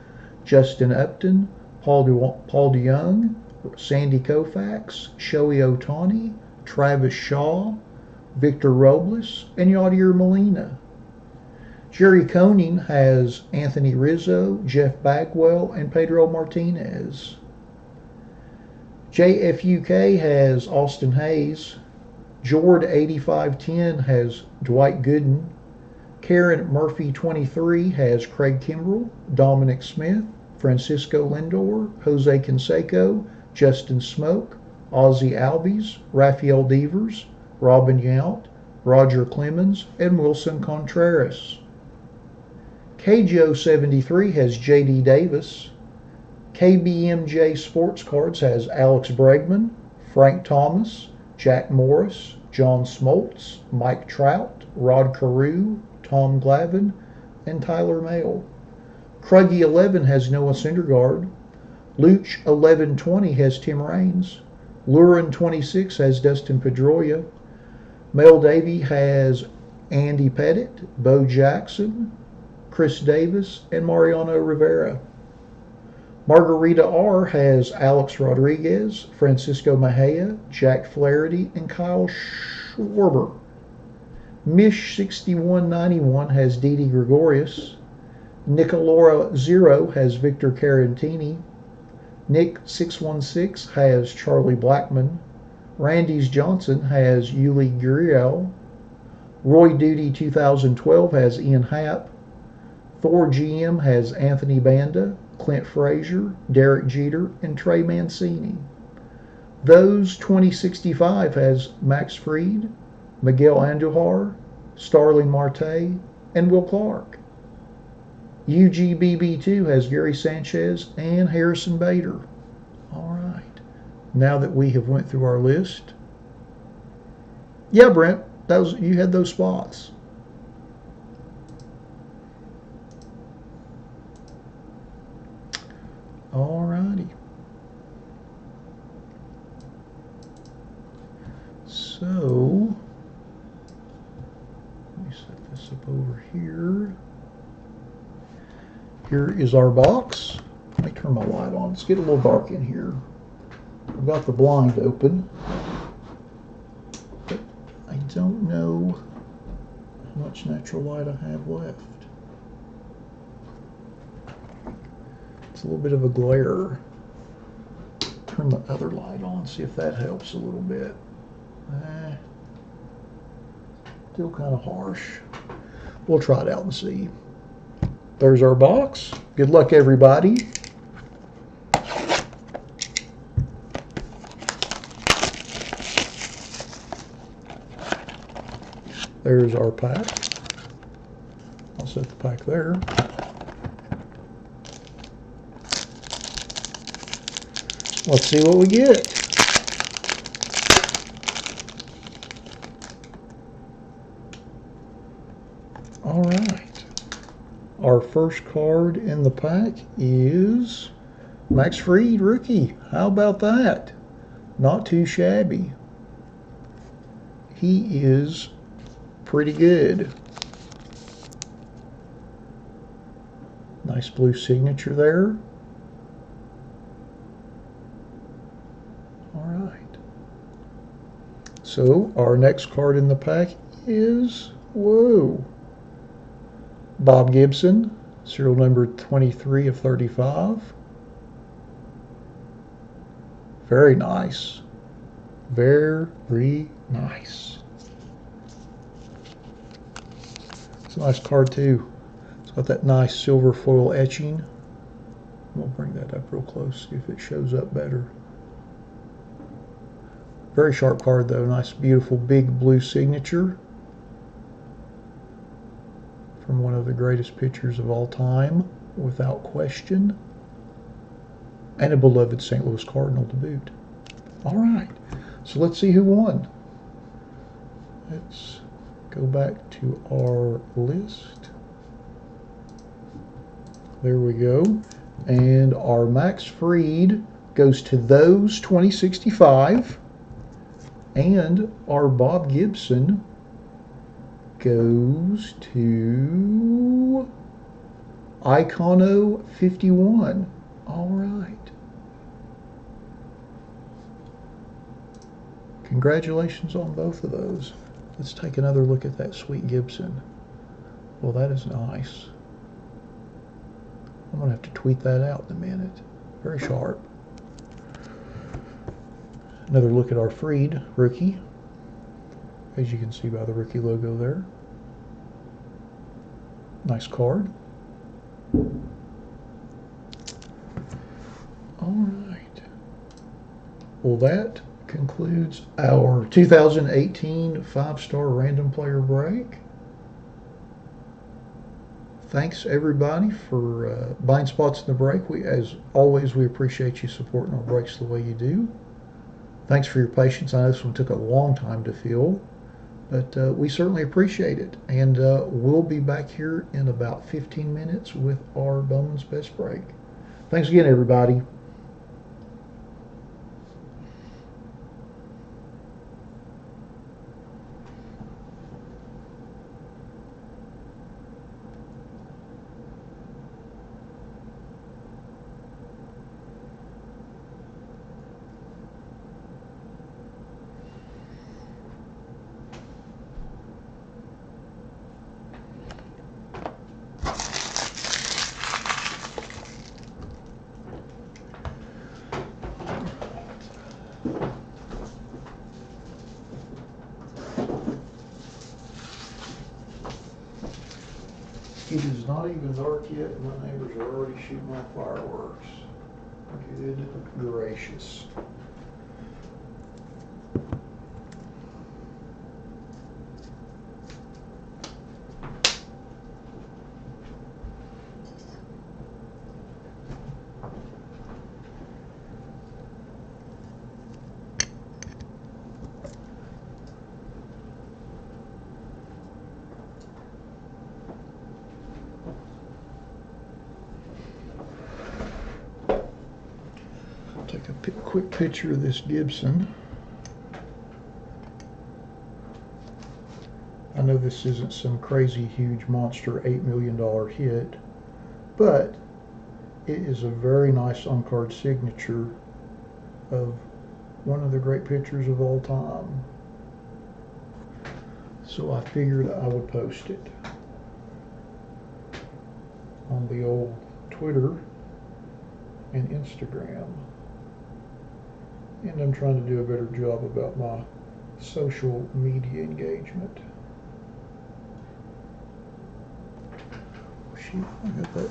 Justin Upton, Paul DeYoung, Sandy Koufax, Shohei Ohtani, Travis Shaw, Victor Robles, and Yadier Molina. Jerry Koenig has Anthony Rizzo, Jeff Bagwell, and Pedro Martinez. JFUK has Austin Hayes. Jord 8510 has Dwight Gooden. Karen Murphy 23 has Craig Kimbrell, Dominic Smith, Francisco Lindor, Jose Canseco, Justin Smoke, Ozzie Albies, Rafael Devers, Robin Yount, Roger Clemens, and Wilson Contreras. KJO 73 has J.D. Davis. KBMJ Sports Cards has Alex Bregman, Frank Thomas, Jack Morris, John Smoltz, Mike Trout, Rod Carew, Tom Glavine, and Tyler Mayle. Kruggy 11 has Noah Syndergaard. Luch 1120 has Tim Raines. Lurin 26 has Dustin Pedroia. Mel Davey has Andy Pettit, Bo Jackson, Chris Davis, and Mariano Rivera. Margarita R has Alex Rodriguez, Francisco Mejia, Jack Flaherty, and Kyle Schwarber. Mish 6191 has Didi Gregorius. Nicolora 0 has Victor Carantini. Nick 616 has Charlie Blackmon. Randy's Johnson has Yuli Gurriel. Roy Duty 2012 has Ian Happ. Thor GM has Anthony Banda, Clint Frazier, Derek Jeter, and Trey Mancini. Those 2065 has Max Fried, Miguel Andujar, Starling Marte, and Will Clark. UGBB2 has Gary Sanchez and Harrison Bader. All right. Now that we have went through our list. Yeah, Brent, you had those spots. All righty. So, let me set this up over here. Here is our box. Let me turn my light on. It's getting a little dark in here. I've got the blind open. But I can don't know how much natural light I have left. It's a little bit of a glare. Turn the other light on, see if that helps a little bit. Still kind of harsh. We'll try it out and see. There's our box. Good luck, everybody. There's our pack. I'll set the pack there. Let's see what we get. All right. Our first card in the pack is Max Fried, rookie. How about that? Not too shabby. He is pretty good. Nice blue signature there. All right. So our next card in the pack is, whoa, Bob Gibson, serial number 23 of 35. Very nice. Very nice. It's a nice card too. It's got that nice silver foil etching. We'll bring that up real close, see if it shows up better. Very sharp card though. Nice, beautiful, big blue signature from one of the greatest pitchers of all time, without question. And a beloved St. Louis Cardinal to boot. All right, so let's see who won. Let's go back to our list. There we go. And our Max Fried goes to those 2065. And our Bob Gibson goes to Icono 51. All right. Congratulations on both of those. Let's take another look at that sweet Gibson. Well, that is nice. I'm going to have to tweet that out in a minute. Very sharp. Another look at our Fried rookie, as you can see by the rookie logo there. Nice card. All right. Well, that concludes our 2018 5-star random player break. Thanks everybody for buying spots in the break. As always, we appreciate you supporting our breaks the way you do. Thanks for your patience. I know this one took a long time to fill, but we certainly appreciate it. And we'll be back here in about 15 minutes with our Bowman's Best Break. Thanks again, everybody. It is not even dark yet, and my neighbors are already shooting off fireworks. Good gracious. Take a quick picture of this Gibson. I know this isn't some crazy huge monster $8 million hit, but it is a very nice on-card signature of one of the great pitchers of all time. So I figured I would post it on the old Twitter and Instagram. And I'm trying to do a better job about my social media engagement. Shoot, I got that.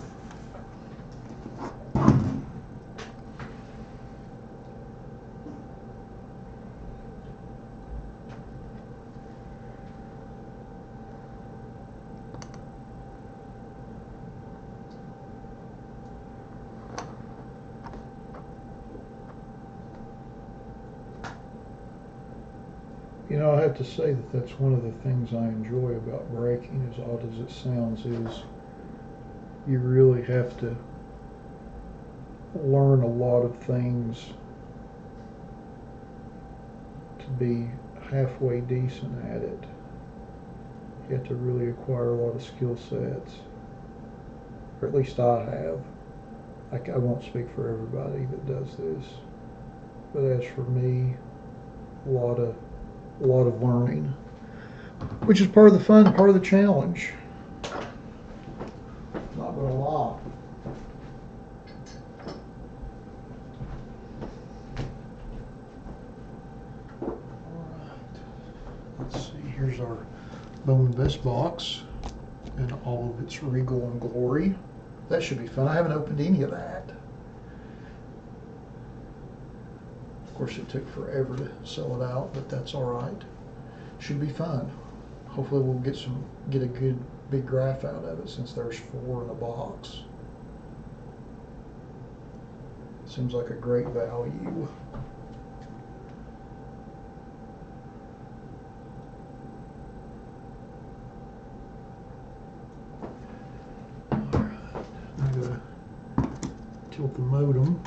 You know, I have to say that that's one of the things I enjoy about braking, as odd as it sounds, is you really have to learn a lot of things to be halfway decent at it. You have to really acquire a lot of skill sets, or at least I have. I won't speak for everybody that does this, but as for me, a lot of learning, which is part of the fun, part of the challenge. Not gonna lie. Alright, let's see, here's our Bowman Vest box in all of its regal and glory. That should be fun. I haven't opened any of that. Of course, it took forever to sell it out, but that's all right. Should be fun. Hopefully we'll get a good big graph out of it, since there's 4 in a box. Seems like a great value. Alright, I'm gonna tilt the modem.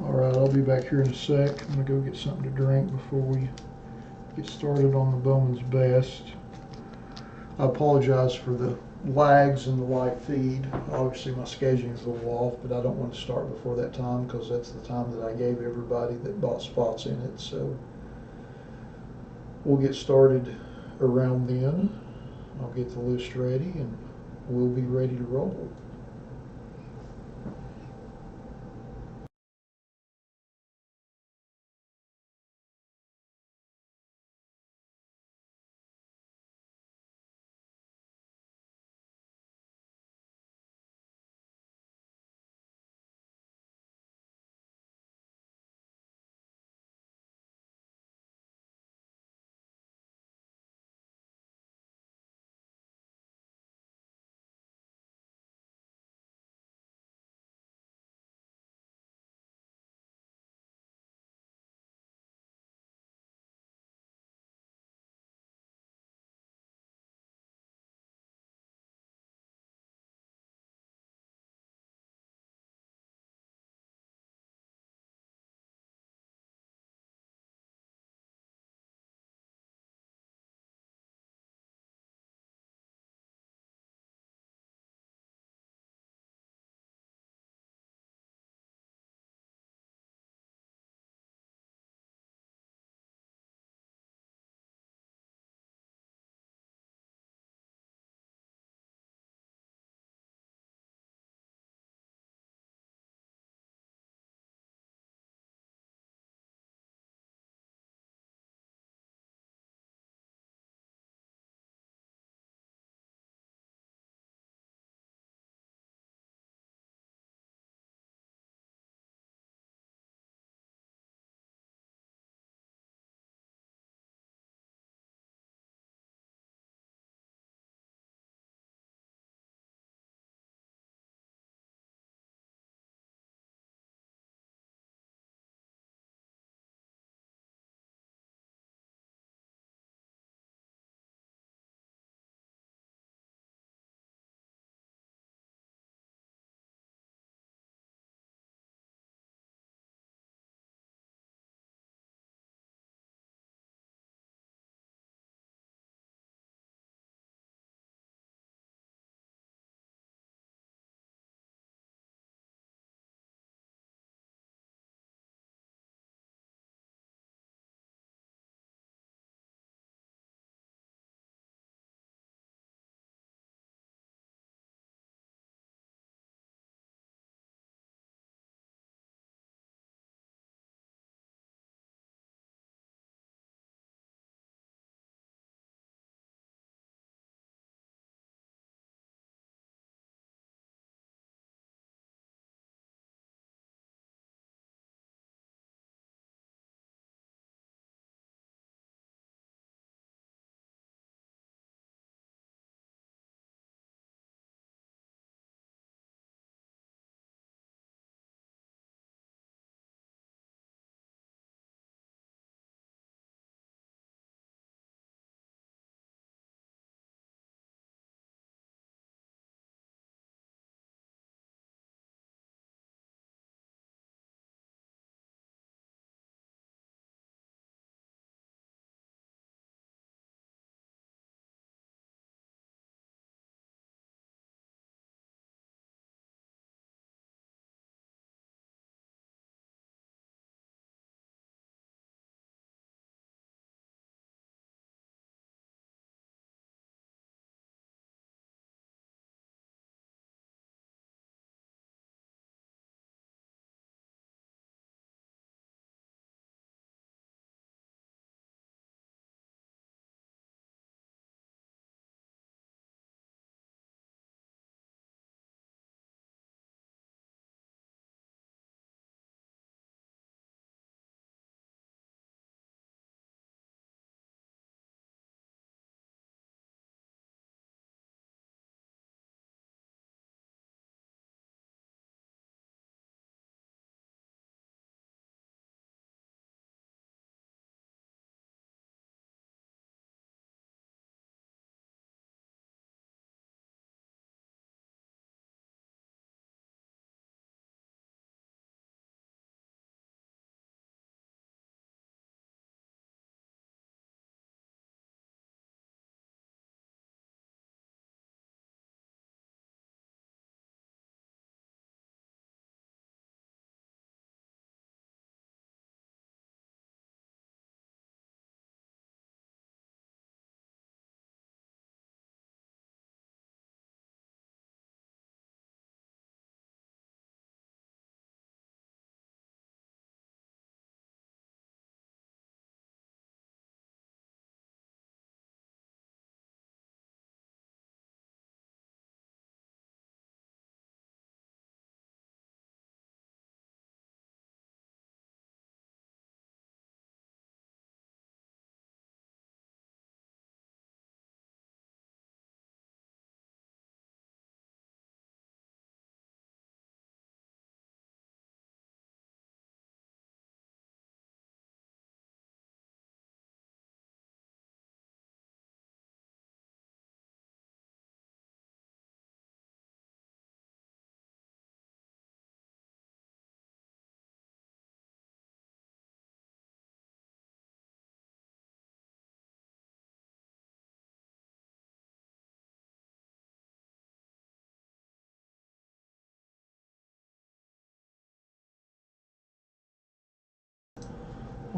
Alright, I'll be back here in a sec. I'm gonna go get something to drink before we get started on the Bowman's Best. I apologize for the lags in the live feed. Obviously my scheduling is a little off, but I don't want to start before that time, because that's the time that I gave everybody that bought spots in it. So we'll get started around then. I'll get the list ready and we'll be ready to roll.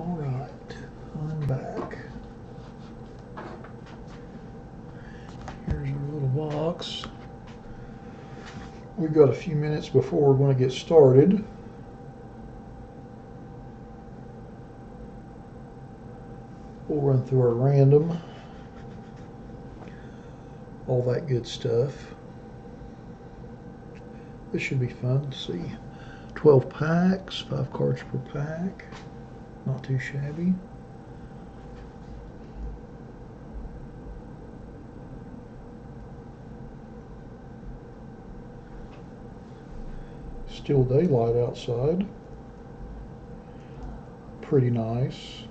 All right, I'm back. Here's our little box. We've got a few minutes before we're going to get started. We'll run through our random, all that good stuff. This should be fun to see. 12 packs, 5 cards per pack. Not too shabby. Still daylight outside. Pretty nice.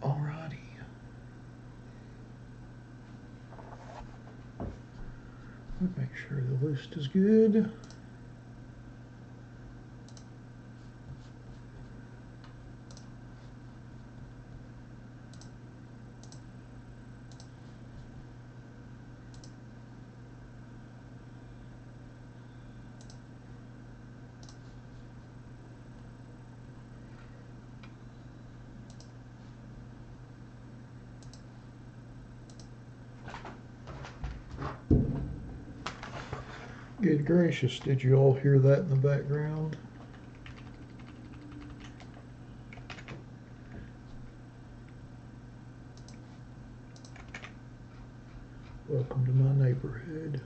Alrighty. Make sure the list is good. Good gracious, did you all hear that in the background? Welcome to my neighborhood.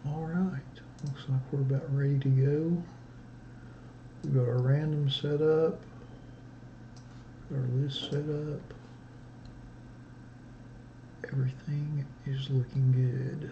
Alright, looks like we're about ready to go. We've got our random set up, our list set up. Everything is looking good.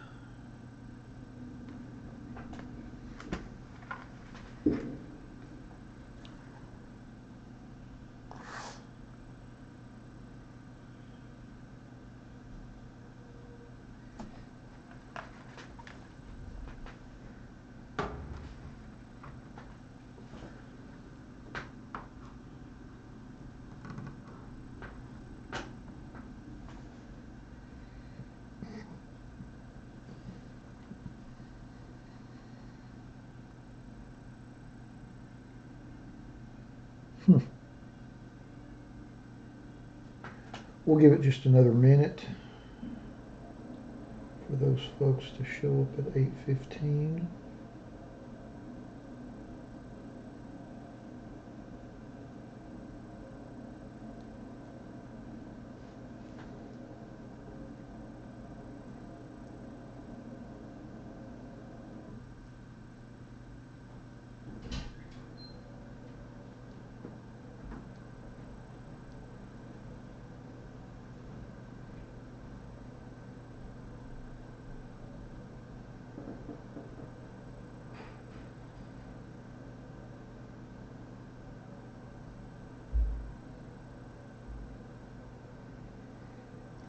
We'll give it just another minute for those folks to show up at 8:15.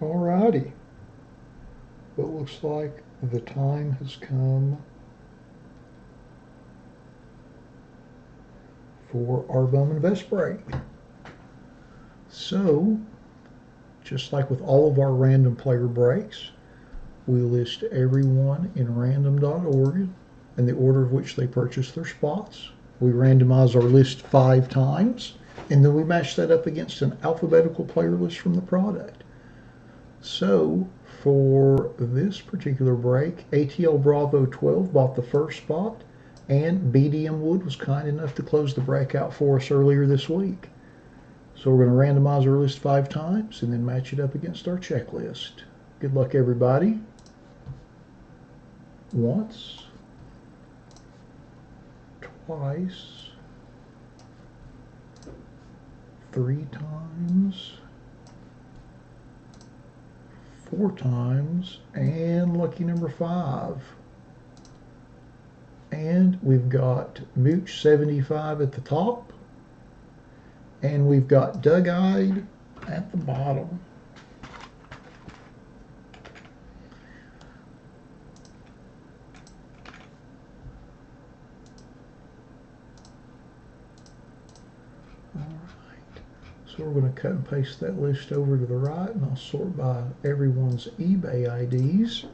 Alrighty. Well, it looks like the time has come for our Bowman Vest break. So, just like with all of our random player breaks, we list everyone in random.org in the order of which they purchased their spots. We randomize our list 5 times, and then we match that up against an alphabetical player list from the product. So, for this particular break, ATL Bravo 12 bought the first spot, and BDM Wood was kind enough to close the breakout for us earlier this week. So we're going to randomize our list 5 times and then match it up against our checklist. Good luck, everybody. Once, twice, 3 times, 4 times, and lucky number 5. And we've got Mooch 75 at the top, and we've got Doug-Eyed at the bottom. So we're going to cut and paste that list over to the right, and I'll sort by everyone's eBay IDs.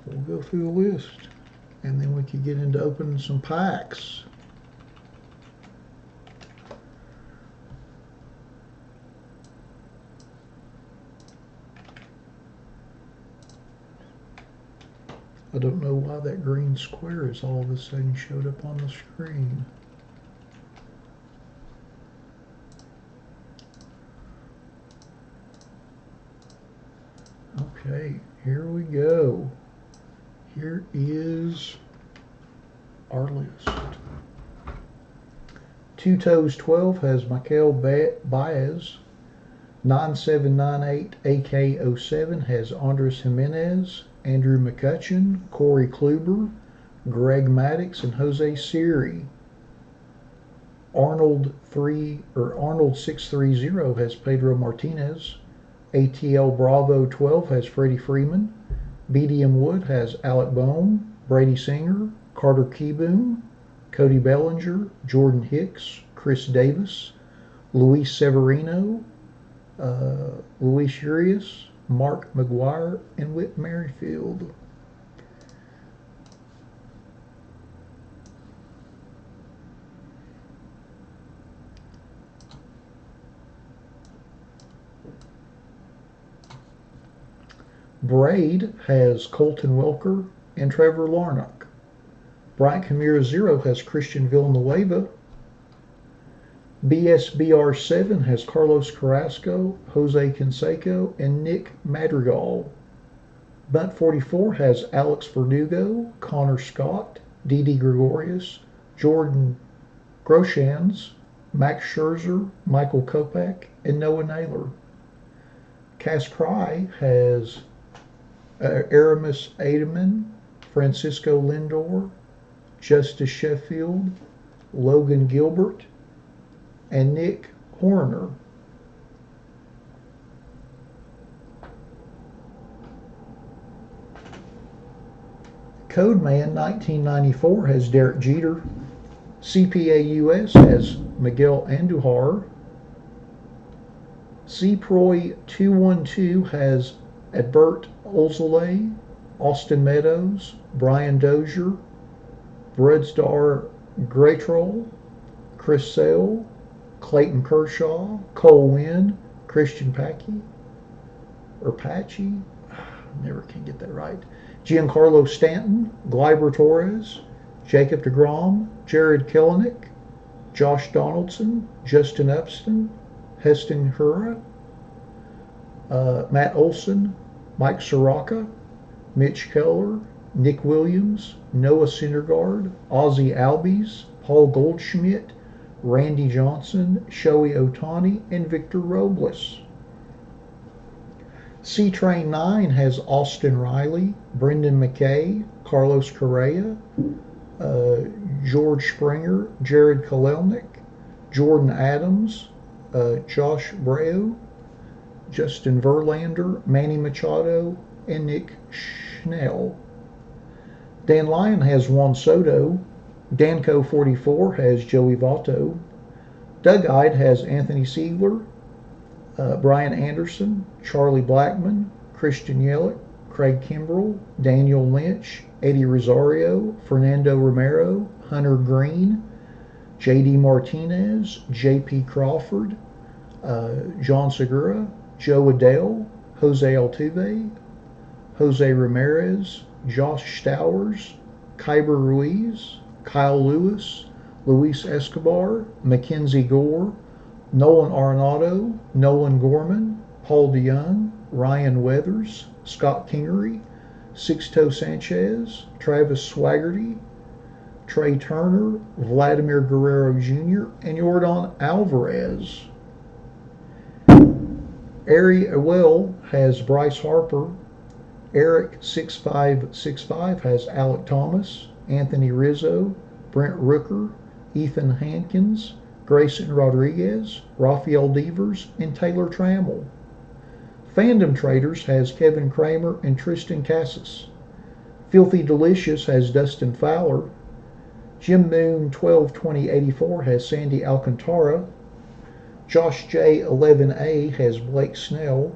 We'll go through the list, and then we can get into opening some packs. I don't know why that green square is all of a sudden showed up on the screen. Okay, here we go. Here is our list. Two Toes 12 has Michael Baez. 9798 AK07 has Andres Jimenez, Andrew McCutcheon, Corey Kluber, Greg Maddox, and Jose Siri. Arnold 630 has Pedro Martinez. ATL Bravo 12 has Freddie Freeman. BDM Wood has Alec Bohm, Brady Singer, Carter Keyboom, Cody Bellinger, Jordan Hicks, Chris Davis, Luis Severino, Luis Urias, Mark McGuire, and Whit Merrifield. Braid has Colton Welker and Trevor Larnock. Bryant Camira 0 has Christian Villanueva. BSBR 7 has Carlos Carrasco, Jose Canseco, and Nick Madrigal. Bunt 44 has Alex Verdugo, Connor Scott, Didi Gregorius, Jordan Groshans, Max Scherzer, Michael Kopech, and Noah Naylor. Cass Cry has Aramis Ademan, Francisco Lindor, Justice Sheffield, Logan Gilbert, and Nick Horner. Codeman 1994 has Derek Jeter. CPA US has Miguel Andujar. CPROY 212 has Adbert Olzolay, Austin Meadows, Brian Dozier, Bredstar Graytroll, Chris Sale, Clayton Kershaw, Cole Winn, Christian Pache, never can get that right, Giancarlo Stanton, Gleyber Torres, Jacob deGrom, Jared Kelenic, Josh Donaldson, Justin Upston, Heston Hura, Matt Olson, Mike Soraka, Mitch Keller, Nick Williams, Noah Syndergaard, Ozzie Albies, Paul Goldschmidt, Randy Johnson, Shohei Ohtani, and Victor Robles. C-Train 9 has Austin Riley, Brendan McKay, Carlos Correa, George Springer, Jared Kalelnik, Jordan Adams, Josh Breu, Justin Verlander, Manny Machado, and Nick Schnell. Dan Lyon has Juan Soto. Danco 44 has Joey Votto. Doug Ide has Anthony Siegler, Brian Anderson, Charlie Blackmon, Christian Yelich, Craig Kimbrell, Daniel Lynch, Eddie Rosario, Fernando Romero, Hunter Green, J.D. Martinez, J.P. Crawford, John Segura, Joe Adele, Jose Altuve, Jose Ramirez, Josh Stowers, Kyber Ruiz, Kyle Lewis, Luis Escobar, Mackenzie Gore, Nolan Arenado, Nolan Gorman, Paul DeYoung, Ryan Weathers, Scott Kingery, Sixto Sanchez, Travis Swaggerty, Trey Turner, Vladimir Guerrero Jr., and Yordan Alvarez. Ari Ewell has Bryce Harper. Eric 6565 has Alec Thomas, Anthony Rizzo, Brent Rooker, Ethan Hankins, Grayson Rodriguez, Rafael Devers, and Taylor Trammell. Fandom Traders has Kevin Kramer and Tristan Cassis. Filthy Delicious has Dustin Fowler. Jim Moon 122084 has Sandy Alcantara. Josh J 11A has Blake Snell.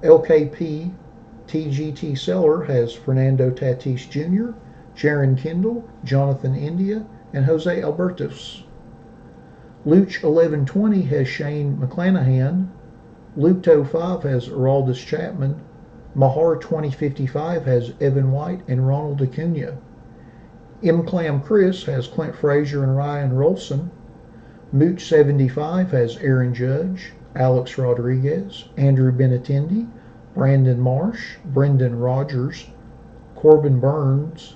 LKP TGT Seller has Fernando Tatis Jr., Jaron Kendall, Jonathan India, and Jose Albertos. Luch 1120 has Shane McClanahan. Luto 5 has Aroldis Chapman. Mahar 2055 has Evan White and Ronald Acuna. M. Chris has Clint Frazier and Ryan Rolson. Mooch 75 has Aaron Judge, Alex Rodriguez, Andrew Benintendi, Brandon Marsh, Brendan Rogers, Corbin Burns,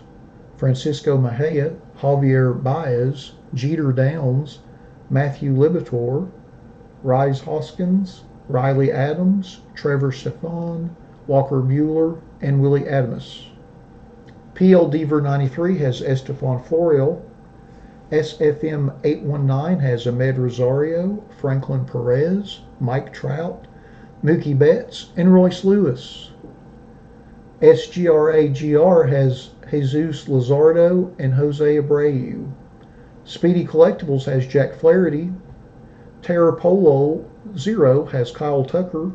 Francisco Mejia, Javier Baez, Jeter Downs, Matthew Libator, Rise Hoskins, Riley Adams, Trevor Stefan, Walker Bueller, and Willie Adamus. PL Deaver 93 has Estefan Florial. SFM 819 has Ahmed Rosario, Franklin Perez, Mike Trout, Mookie Betts, and Royce Lewis. SGRAGR has Jesus Luzardo and Jose Abreu. Speedy Collectibles has Jack Flaherty. Terra Polo 0 has Kyle Tucker.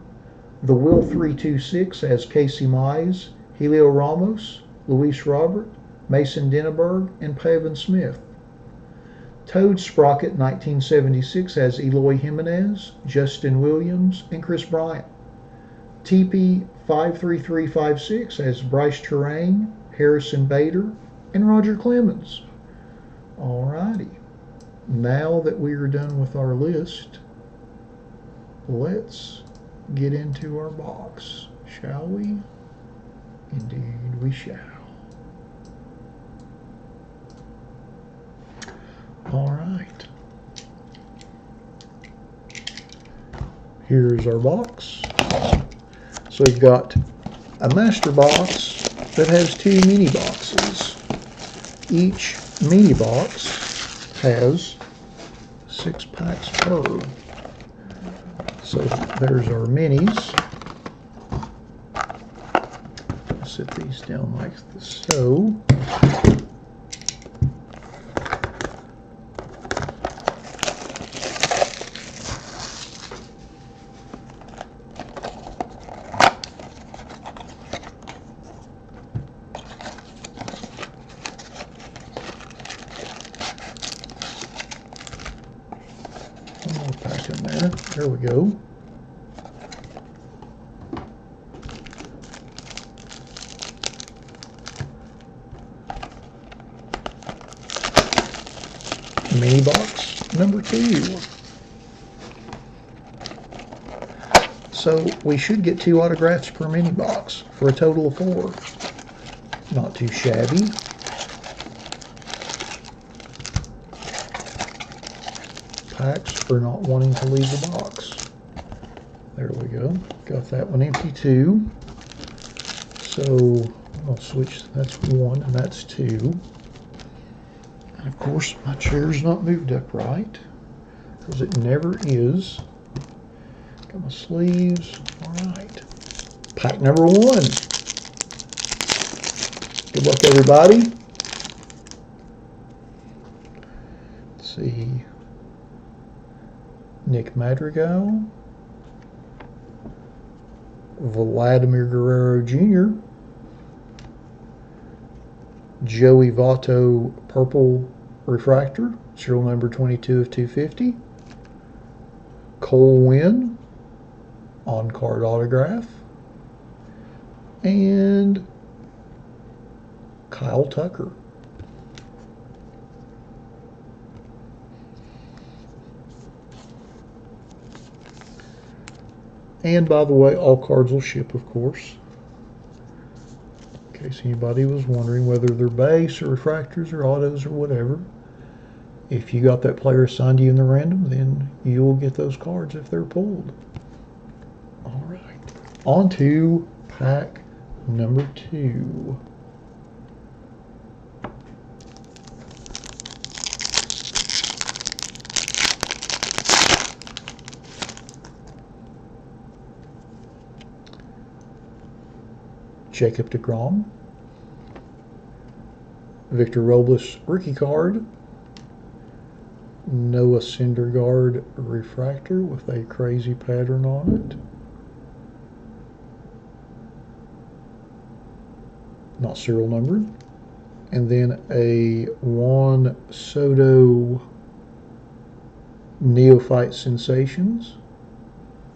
The Will 326 has Casey Mize, Helio Ramos, Luis Robert, Mason Denneberg, and Pavin Smith. Toad Sprocket 1976 has Eloy Jimenez, Justin Williams, and Chris Bryant. TP 53356 has Bryce Terrain, Harrison Bader, and Roger Clemens. Alrighty, now that we are done with our list, let's get into our box, shall we? Indeed we shall. All right. Here's our box. So we've got a master box that has two mini boxes. Each mini box has 6 packs per. So there's our minis. Set these down like so. There we go. Mini box number 2. So we should get 2 autographs per mini box for a total of 4. Not too shabby. Packs for not wanting to leave the box. There we go. Got that one empty too. So I'll switch. That's 1 and that's 2. And of course my chair's not moved upright because it never is. Got my sleeves. All right. Pack number 1. Good luck, everybody. Let's see. Nick Madrigal. Vladimir Guerrero Jr. Joey Votto Purple Refractor, serial number 22 of 250. Cole Winn on-card autograph. And Kyle Tucker. And by the way, all cards will ship, of course. In case anybody was wondering whether they're base or refractors or autos or whatever. If you got that player assigned to you in the random, then you will get those cards if they're pulled. All right. On to pack number 2. Jacob deGrom. Victor Robles rookie card. Noah Syndergaard refractor with a crazy pattern on it. Not serial numbered. And then a Juan Soto Neophyte Sensations.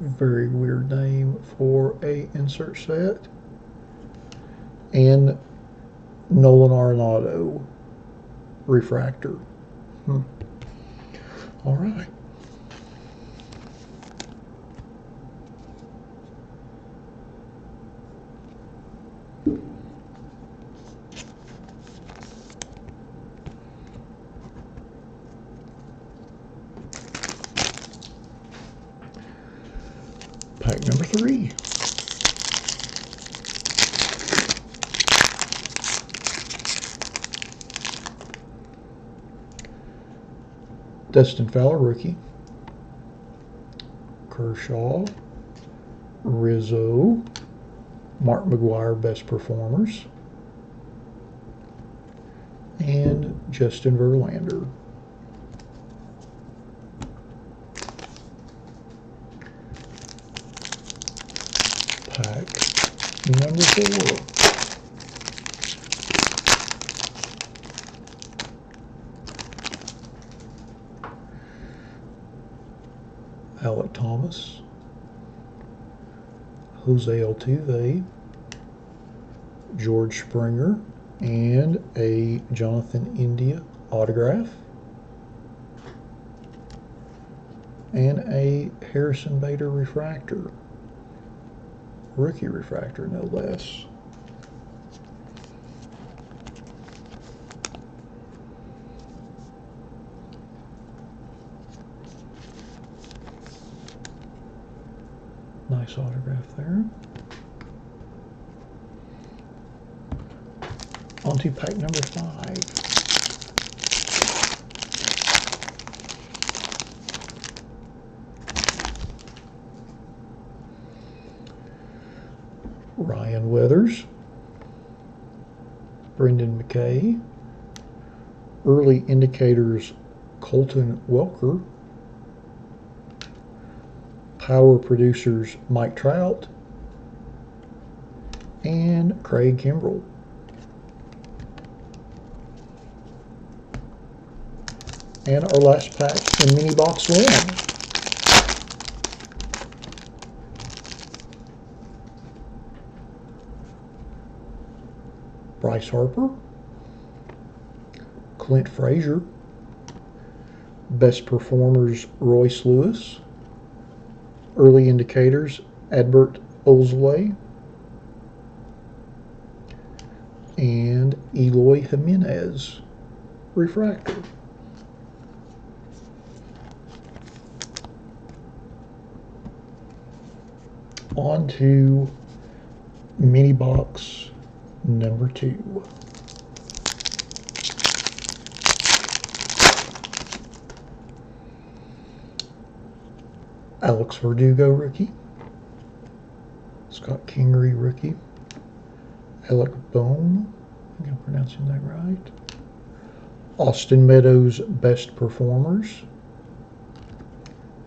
Very weird name for a insert set. And Nolan Arenado refractor. All right. Pack number 3. Dustin Fowler, rookie. Kershaw. Rizzo. Mark McGwire, best performers. And Justin Verlander. Pack number 4. Alec Thomas, Jose Altuve, George Springer, and a Jonathan India autograph, and a Harrison Bader refractor, rookie refractor no less. Nice autograph there. On to pack number 5. Ryan Weathers, Brendan McKay, Early Indicators Colton Welker, Power Producers Mike Trout, and Craig Kimbrell. And our last pack in mini box 1. Bryce Harper, Clint Frazier, Best Performers Royce Lewis, Early Indicators Adbert Olzeway, and Eloy Jimenez refractor. On to mini box number 2. Alex Verdugo rookie. Scott Kingery rookie. Alec Bohm, I think I'm pronouncing that right. Austin Meadows best performers.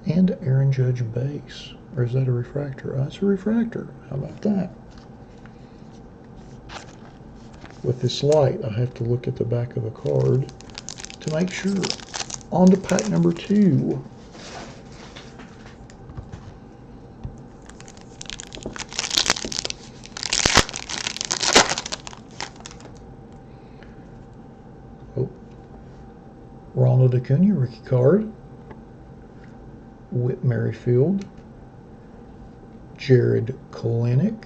And Aaron Judge base. Or is that a refractor? Oh, it's a refractor. How about that? With this light, I have to look at the back of the card to make sure. On to pack number 2. Oh. Ronald Acuna rookie card. Whit Merrifield. Jared Kalenic.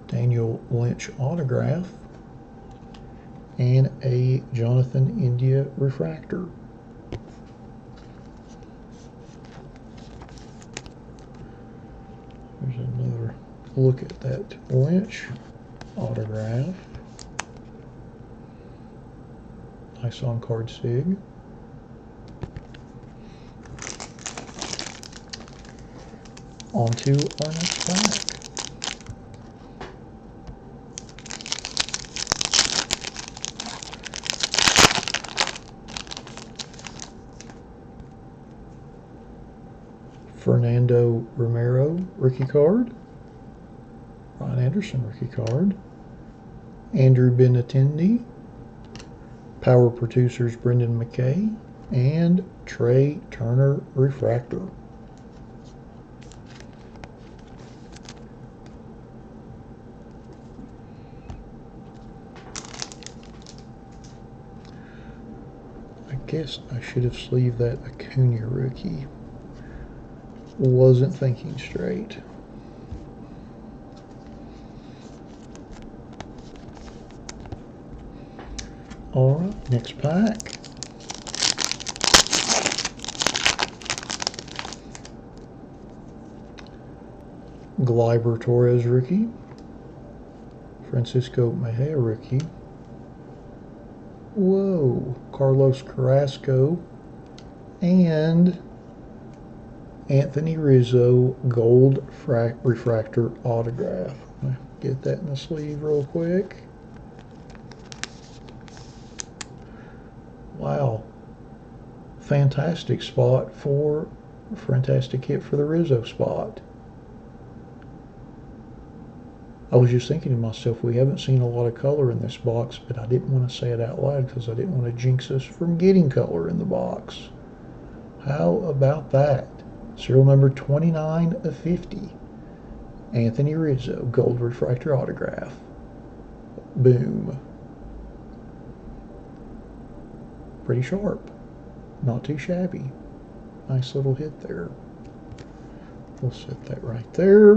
Daniel Lynch autograph, and a Jonathan India refractor. There's another look at that Lynch autograph. Nice on card sig. On to our next pack. Fernando Romero rookie card. Ryan Anderson rookie card. Andrew Benintendi. Power Producers Brendan McKay. And Trey Turner refractor. I guess I should have sleeved that Acuna rookie. Wasn't thinking straight. All right, next pack. Gleyber Torres rookie. Francisco Mejia rookie. Whoa, Carlos Carrasco and Anthony Rizzo gold refractor autograph. Get that in the sleeve real quick. Wow. Fantastic spot for, fantastic hit for the Rizzo spot. I was just thinking to myself, we haven't seen a lot of color in this box, but I didn't want to say it out loud because I didn't want to jinx us from getting color in the box. How about that? Serial number 29 of 50. Anthony Rizzo, gold refractor autograph. Boom. Pretty sharp. Not too shabby. Nice little hit there. We'll set that right there.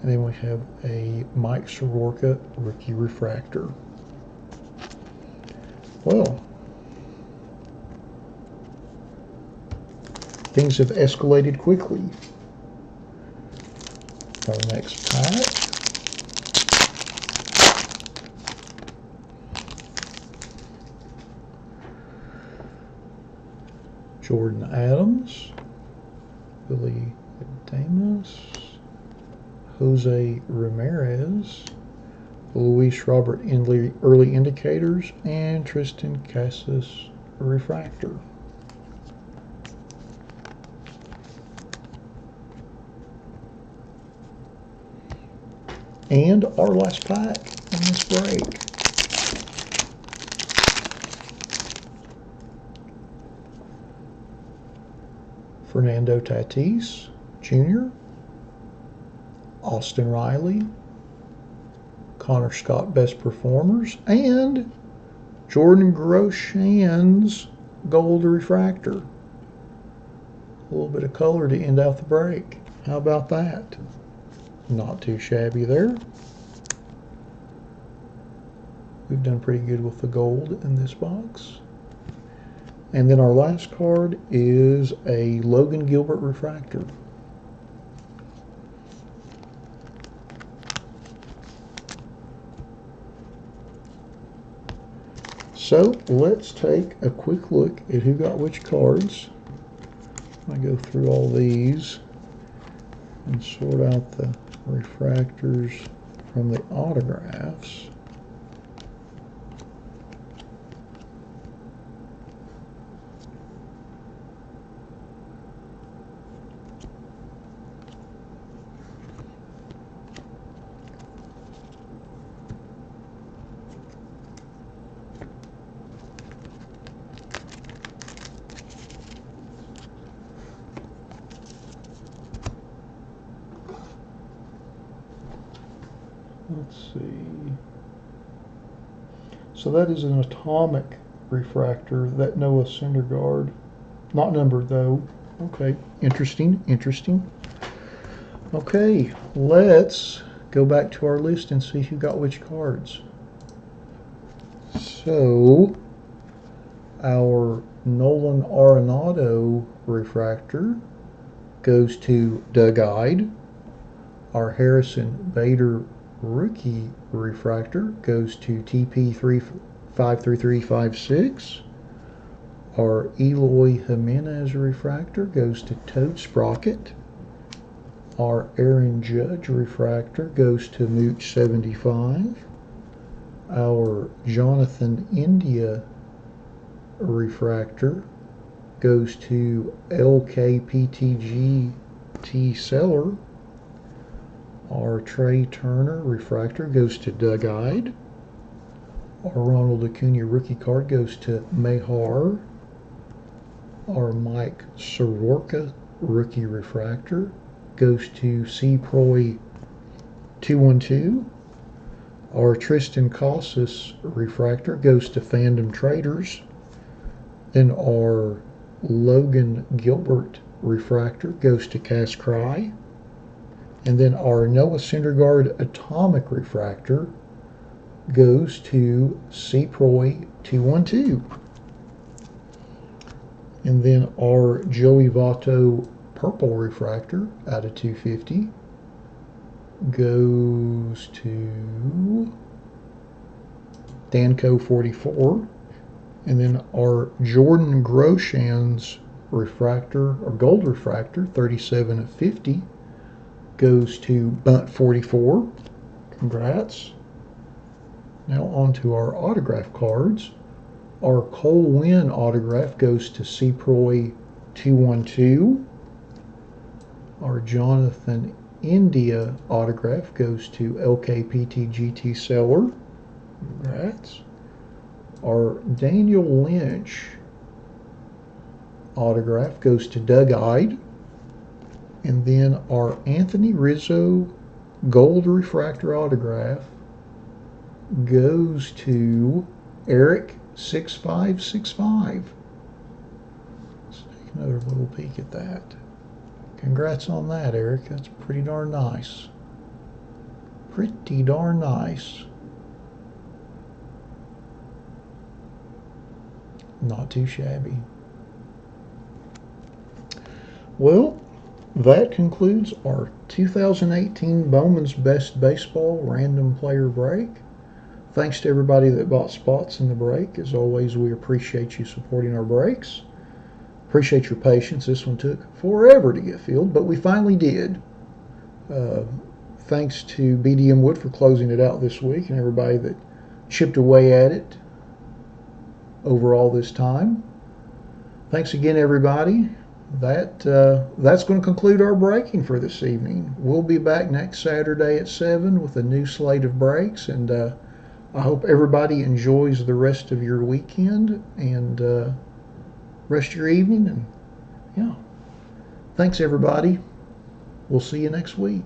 And then we have a Mike Soroka rookie refractor. Well, things have escalated quickly. Our next pack. Jordan Adams, Billy Damas, Jose Ramirez, Luis Robert early indicators, and Tristan Casas refractor. And our last pack in this break. Fernando Tatis Jr., Austin Riley, Connor Scott best performers, and Jordan Groshans gold refractor. A little bit of color to end out the break. How about that? Not too shabby there. We've done pretty good with the gold in this box. And then our last card is a Logan Gilbert refractor. So let's take a quick look at who got which cards. I go through all these and sort out the refractors from the autographs. Let's see. So that is an atomic refractor, that Noah Syndergaard. Not numbered though. Okay, interesting, interesting. Okay, let's go back to our list and see who got which cards. So, our Nolan Arenado refractor goes to Doug Ide. Our Harrison Bader rookie refractor goes to TP53356. Our Eloy Jimenez refractor goes to Toad Sprocket. Our Aaron Judge refractor goes to Mooch75. Our Jonathan India refractor goes to LKPTG T Seller. Our Trey Turner refractor goes to Doug Ide. Our Ronald Acuna rookie card goes to Mehar. Our Mike Soroka rookie refractor goes to C-Proy 212. Our Tristan Casas refractor goes to Fandom Traders. Then our Logan Gilbert refractor goes to Cass Cry. And then our Noah Syndergaard atomic refractor goes to C-Proy 212. And then our Joey Votto purple refractor out of 250 goes to Danco 44. And then our Jordan Groshan's refractor, or gold refractor, 37 of 50, goes to Bunt 44. Congrats. Now on to our autograph cards. Our Cole Winn autograph goes to C-Proy 212. Our Jonathan India autograph goes to LKPT GT Seller. Congrats. Our Daniel Lynch autograph goes to Doug Ide. And then our Anthony Rizzo gold refractor autograph goes to Eric 6565. Let's take another little peek at that. Congrats on that, Eric. That's pretty darn nice. Pretty darn nice. Not too shabby. Well, that concludes our 2018 Bowman's Best Baseball Random Player Break. Thanks to everybody that bought spots in the break. As always, we appreciate you supporting our breaks. Appreciate your patience. This one took forever to get filled, but we finally did. Thanks to BDM Wood for closing it out this week and everybody that chipped away at it over all this time. Thanks again, everybody. That's going to conclude our breaking for this evening. We'll be back next Saturday at 7 with a new slate of breaks, and I hope everybody enjoys the rest of your weekend and rest of your evening. And yeah, thanks everybody. We'll see you next week.